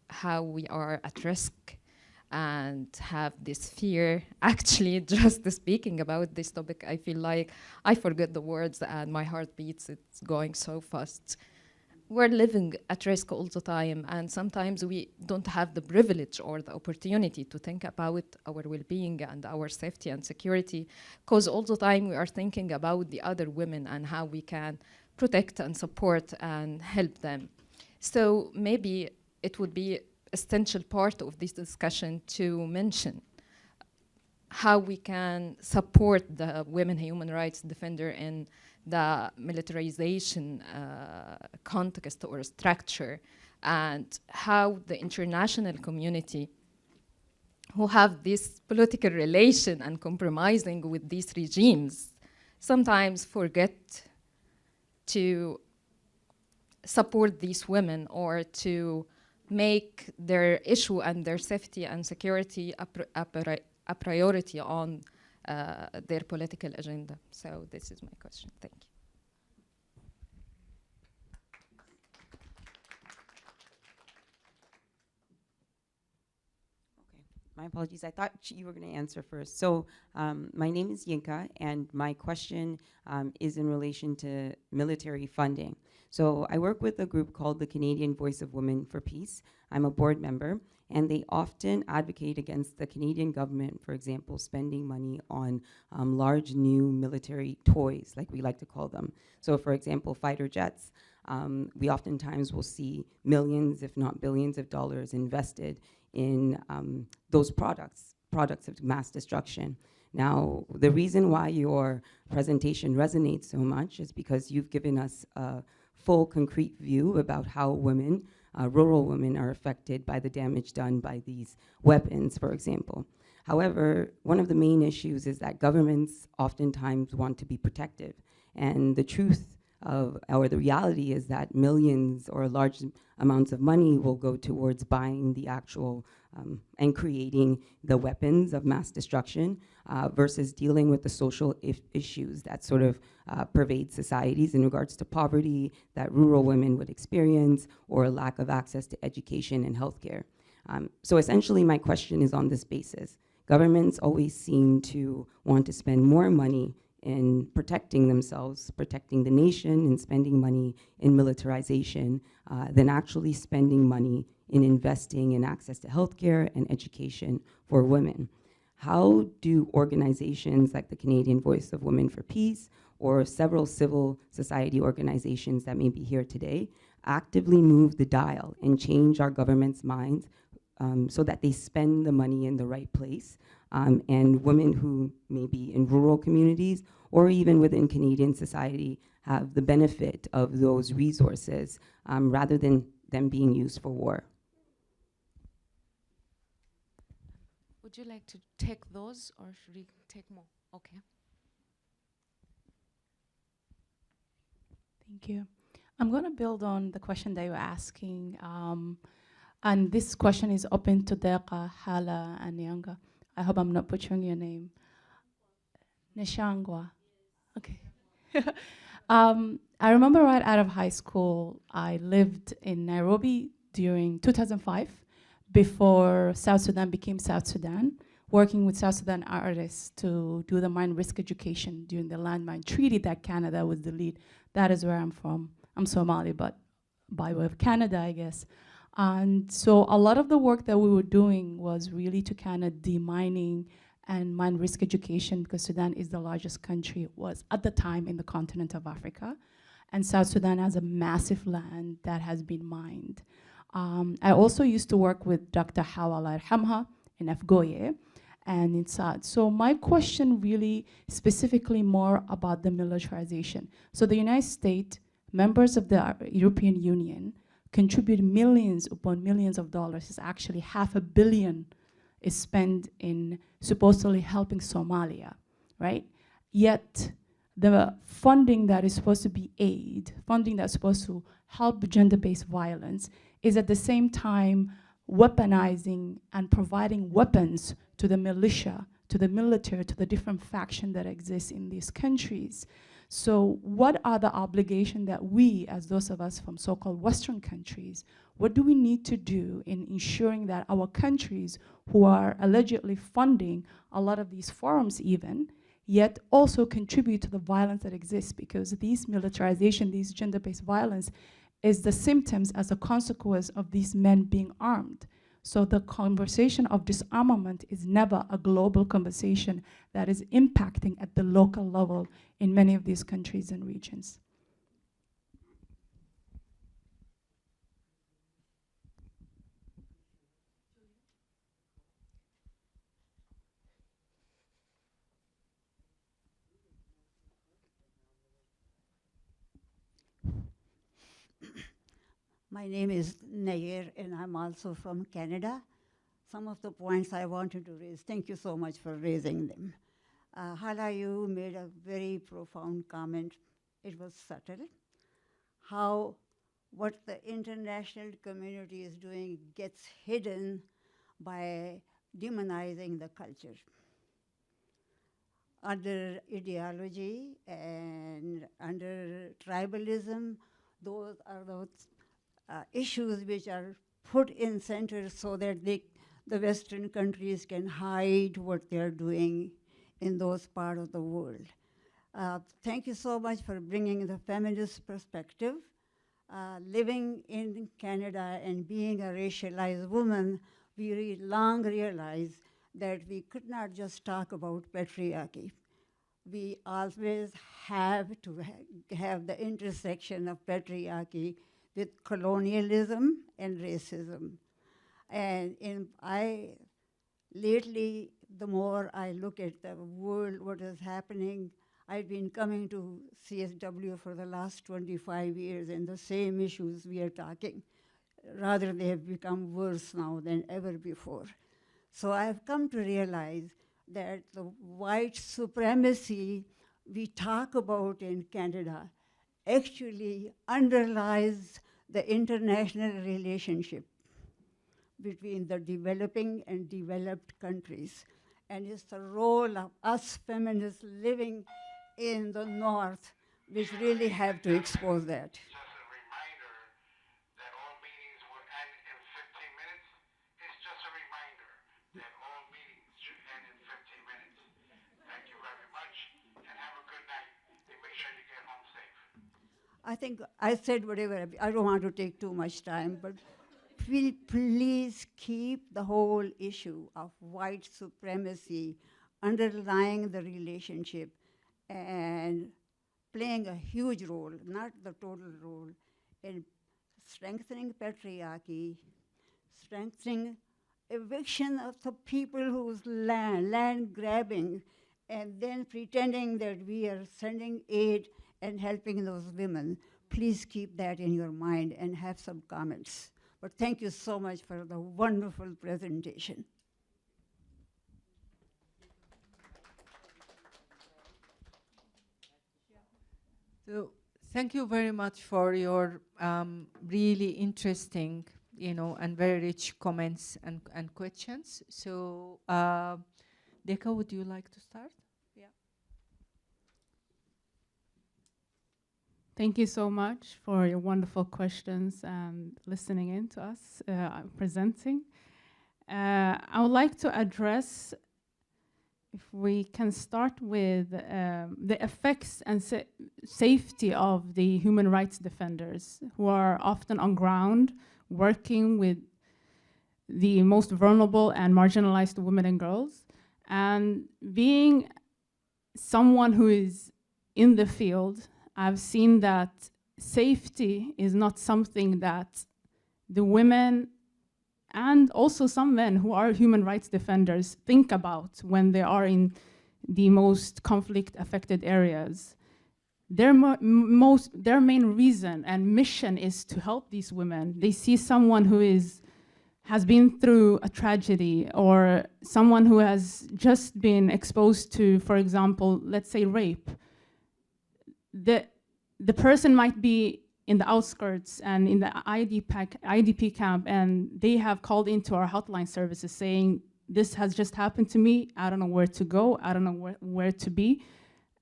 how we are at risk and have this fear. Actually, just speaking about this topic, I feel like I forget the words and my heart beats, it's going so fast. We're living at risk all the time, and sometimes we don't have the privilege or the opportunity to think about our well-being and our safety and security, because all the time we are thinking about the other women and how we can protect and support and help them. So maybe it would be essential part of this discussion to mention how we can support the women human rights defender in the militarization context or structure, and how the international community who have this political relation and compromising with these regimes sometimes forget to support these women or to make their issue and their safety and security a priority on their political agenda. So this is my question. Thank you. My apologies. I thought you were going to answer first. So my name is Yinka, and my question is in relation to military funding. So I work with a group called the Canadian Voice of Women for Peace. I'm a board member, and they often advocate against the Canadian government, for example, spending money on large new military toys, like we like to call them. So for example, fighter jets. We oftentimes will see millions, if not billions of dollars invested in those products of mass destruction. Now, the reason why your presentation resonates so much is because you've given us a full, concrete view about how women, rural women, are affected by the damage done by these weapons, for example. However, one of the main issues is that governments oftentimes want to be protective. And the truth or the reality is that millions or large amounts of money will go towards buying the actual and creating the weapons of mass destruction versus dealing with the social issues that sort of pervade societies in regards to poverty that rural women would experience or lack of access to education and healthcare. So essentially my question is on this basis. Governments always seem to want to spend more money in protecting themselves, protecting the nation, and spending money in militarization than actually spending money in investing in access to healthcare and education for women. How do organizations like the Canadian Voice of Women for Peace or several civil society organizations that may be here today actively move the dial and change our government's minds so that they spend the money in the right place, and women who may be in rural communities or even within Canadian society have the benefit of those resources rather than them being used for war? Would you like to take those or should we take more? Okay. Thank you. I'm going to build on the question that you're asking. And this question is open to Deqa, Hala, and Nyanga. I hope I'm not butchering your name. Neshangwa. Okay. I remember right out of high school, I lived in Nairobi during 2005, before South Sudan became South Sudan, working with South Sudan artists to do the mine risk education during the landmine treaty that Canada was the lead. That is where I'm from. I'm Somali, but by way of Canada, I guess. And so a lot of the work that we were doing was really to kind of demining and mine risk education, because Sudan is the largest country, it was at the time in the continent of Africa. And South Sudan has a massive land that has been mined. I also used to work with Dr. Hawa Allah Yarhamha in Afgoye and in Saad. So my question really specifically more about the militarization. So the United States, members of the European Union, contribute millions upon millions of dollars. It's actually $500 million is spent in supposedly helping Somalia, right? Yet the funding that is supposed to be aid, funding that's supposed to help gender-based violence, is at the same time weaponizing and providing weapons to the militia, to the military, to the different factions that exist in these countries. So what are the obligations that we, as those of us from so-called Western countries, what do we need to do in ensuring that our countries who are allegedly funding a lot of these forums even, yet also contribute to the violence that exists, because these militarization, these gender-based violence is the symptoms as a consequence of these men being armed. So the conversation of disarmament is never a global conversation that is impacting at the local level in many of these countries and regions. My name is Nair, and I'm also from Canada. Some of the points I wanted to raise, thank you so much for raising them. Hala, you made a very profound comment. It was subtle. How what the international community is doing gets hidden by demonizing the culture. Under ideology and under tribalism, those are those issues which are put in center so that the Western countries can hide what they're doing in those parts of the world. Thank you so much for bringing the feminist perspective. Living in Canada and being a racialized woman, we long realized that we could not just talk about patriarchy. We always have to have the intersection of patriarchy with colonialism and racism. And lately, the more I look at the world, what is happening, I've been coming to CSW for the last 25 years, and the same issues we are talking. Rather, they have become worse now than ever before. So I've come to realize that the white supremacy we talk about in Canada actually underlies the international relationship between the developing and developed countries. And it's the role of us feminists living in the North which really have to expose that. Just a reminder that all meetings will end in 15 minutes. It's just a reminder that all meetings should end in 15 minutes. Thank you very much, and have a good night, and make sure you get home safe. I think I said whatever, I don't want to take too much time, but please keep the whole issue of white supremacy underlying the relationship and playing a huge role, not the total role, in strengthening patriarchy, strengthening eviction of the people whose land grabbing, and then pretending that we are sending aid and helping those women. Please keep that in your mind and have some comments. But thank you so much for the wonderful presentation. So thank you very much for your really interesting, and very rich comments and questions. So, Deka, would you like to start? Yeah. Thank you so much for your wonderful questions and listening in to us presenting. I would like to address, if we can start with the effects and safety of the human rights defenders who are often on ground working with the most vulnerable and marginalized women and girls. And being someone who is in the field, I've seen that safety is not something that the women and also some men who are human rights defenders think about when they are in the most conflict-affected areas. Their main reason and mission is to help these women. They see someone who has been through a tragedy, or someone who has just been exposed to, for example, let's say rape. The person might be in the outskirts and in the IDP camp, and they have called into our hotline services saying, this has just happened to me, I don't know where to go, I don't know where to be.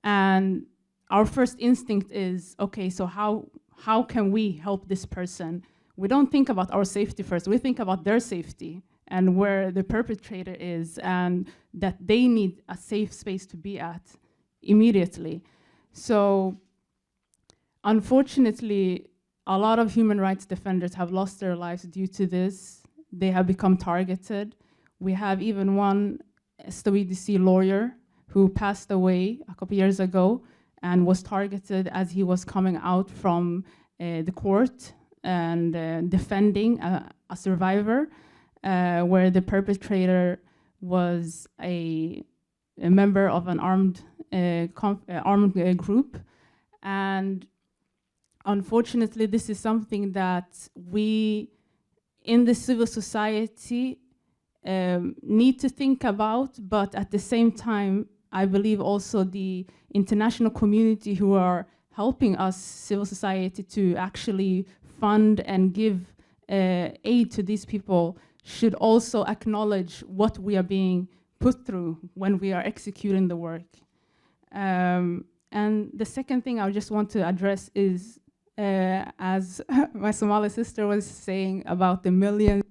And our first instinct is, okay, so how can we help this person? We don't think about our safety first, we think about their safety and where the perpetrator is, and that they need a safe space to be at immediately. So unfortunately, a lot of human rights defenders have lost their lives due to this. They have become targeted. We have even one SWDC lawyer who passed away a couple years ago and was targeted as he was coming out from the court and defending a survivor, where the perpetrator was a member of an armed group. And unfortunately, this is something that we in the civil society need to think about, but at the same time, I believe also the international community who are helping us, civil society, to actually fund and give aid to these people should also acknowledge what we are being put through when we are executing the work. And the second thing I just want to address is, as my Somali sister was saying about the millions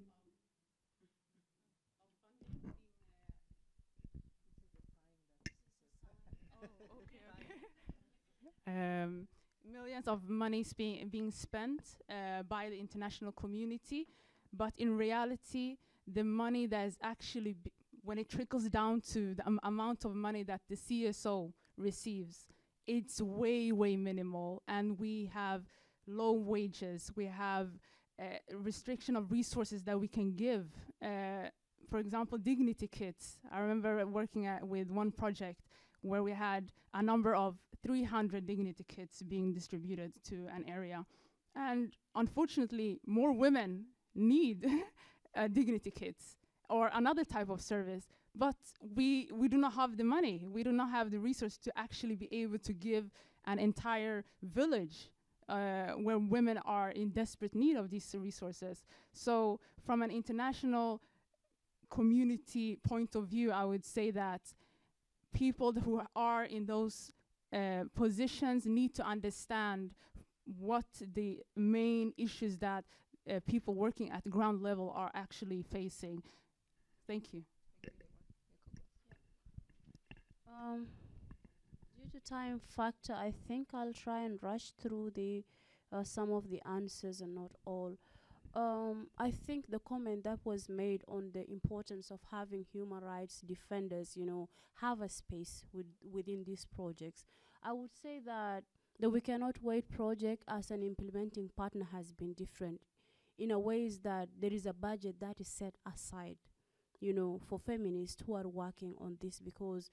millions of monies being spent by the international community, but in reality, the money that is actually, when it trickles down to the amount of money that the CSO receives, it's way, way minimal. And we have low wages, we have restriction of resources that we can give. For example, dignity kits. I remember working with one project where we had a number of 300 dignity kits being distributed to an area. And unfortunately, more women need dignity kits or another type of service, but we do not have the money, we do not have the resource to actually be able to give an entire village where women are in desperate need of these resources. So from an international community point of view, I would say that people who are in those positions need to understand what the main issues that people working at the ground level are actually facing. Thank you. Due to time factor, I think I'll try and rush through the some of the answers and not all. I think the comment that was made on the importance of having human rights defenders, you know, have a space within these projects. I would say that the We Cannot Wait project as an implementing partner has been different in a ways that there is a budget that is set aside, you know, for feminists who are working on this, because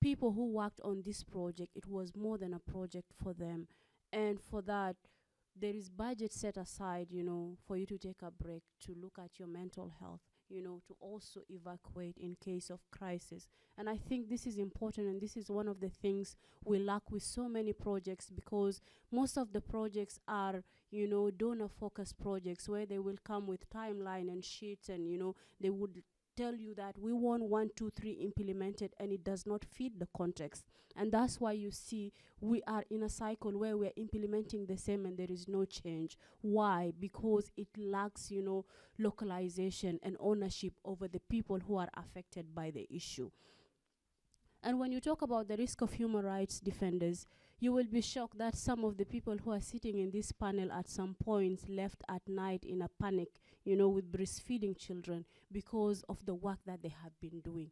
people who worked on this project, it was more than a project for them. And for that, there is budget set aside, you know, for you to take a break, to look at your mental health, you know, to also evacuate in case of crisis. And I think this is important, and this is one of the things we lack with so many projects, because most of the projects are, you know, donor-focused projects where they will come with timeline and sheets, and, you know, they would tell you that we want 1, 2, 3 implemented, and it does not fit the context. And that's why you see we are in a cycle where we're implementing the same and there is no change. Why? Because it lacks, you know, localization and ownership over the people who are affected by the issue. And when you talk about the risk of human rights defenders, you will be shocked that some of the people who are sitting in this panel at some points left at night in a panic, you know, with breastfeeding children because of the work that they have been doing.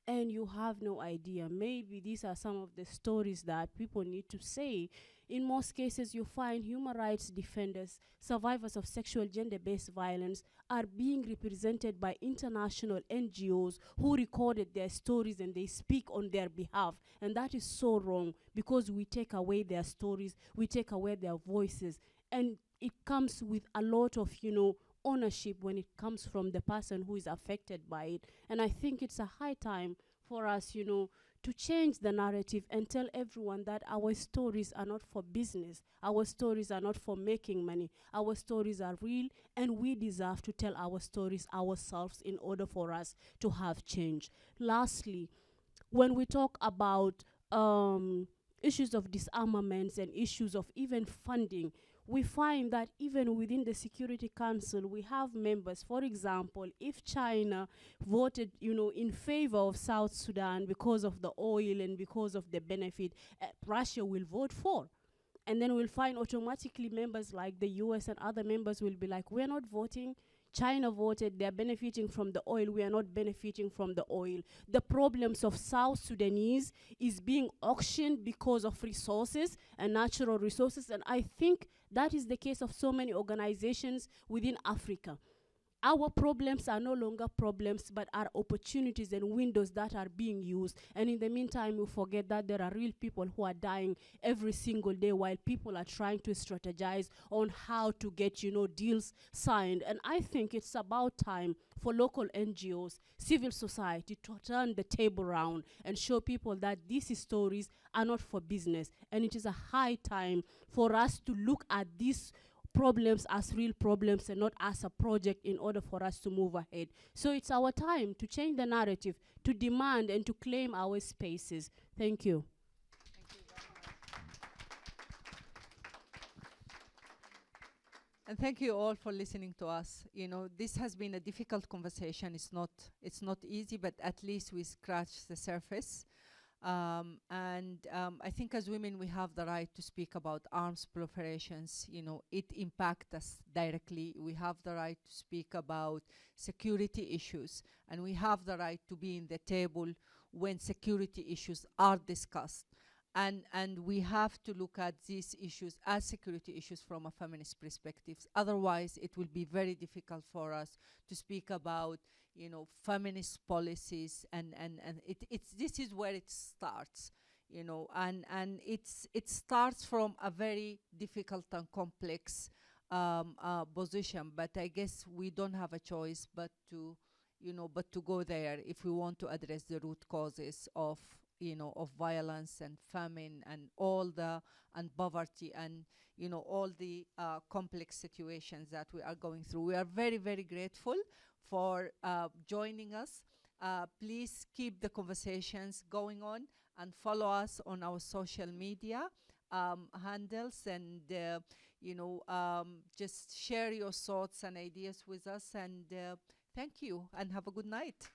And you have no idea. Maybe these are some of the stories that people need to say. In most cases, you find human rights defenders, survivors of sexual gender-based violence, are being represented by international NGOs who recorded their stories and they speak on their behalf. And that is so wrong, because we take away their stories, we take away their voices. And it comes with a lot of, you know, ownership when it comes from the person who is affected by it. And I think it's a high time for us, you know, to change the narrative and tell everyone that our stories are not for business. Our stories are not for making money. Our stories are real, and we deserve to tell our stories ourselves in order for us to have change. Lastly, when we talk about issues of disarmaments and issues of even funding, we find that even within the Security Council, we have members. For example, if China voted, you know, in favor of South Sudan because of the oil and because of the benefit, Russia will vote for. And then we'll find automatically members like the US and other members will be like, we're not voting. China voted, they're benefiting from the oil, we are not benefiting from the oil. The problems of South Sudanese is being auctioned because of resources and natural resources, and I think that is the case of so many organizations within Africa. Our problems are no longer problems, but are opportunities and windows that are being used. And in the meantime, we forget that there are real people who are dying every single day while people are trying to strategize on how to get, you know, deals signed. And I think it's about time for local NGOs, civil society, to turn the table around and show people that these stories are not for business. And it is a high time for us to look at these problems as real problems and not as a project in order for us to move ahead. So it's our time to change the narrative, to demand and to claim our spaces. Thank you. And thank you all for listening to us. You know, this has been a difficult conversation. It's not easy, but at least we scratched the surface. I think as women, we have the right to speak about arms proliferations. You know, it impacts us directly. We have the right to speak about security issues, and we have the right to be in the table when security issues are discussed. And we have to look at these issues as security issues from a feminist perspective. Otherwise, it will be very difficult for us to speak about, you know, feminist policies, and this is where it starts, you know, and it starts from a very difficult and complex position. But I guess we don't have a choice but to go there if we want to address the root causes of of violence and famine and and poverty and, all the complex situations that we are going through. We are very, very grateful for joining us. Please keep the conversations going on and follow us on our social media handles, and just share your thoughts and ideas with us. And thank you and have a good night.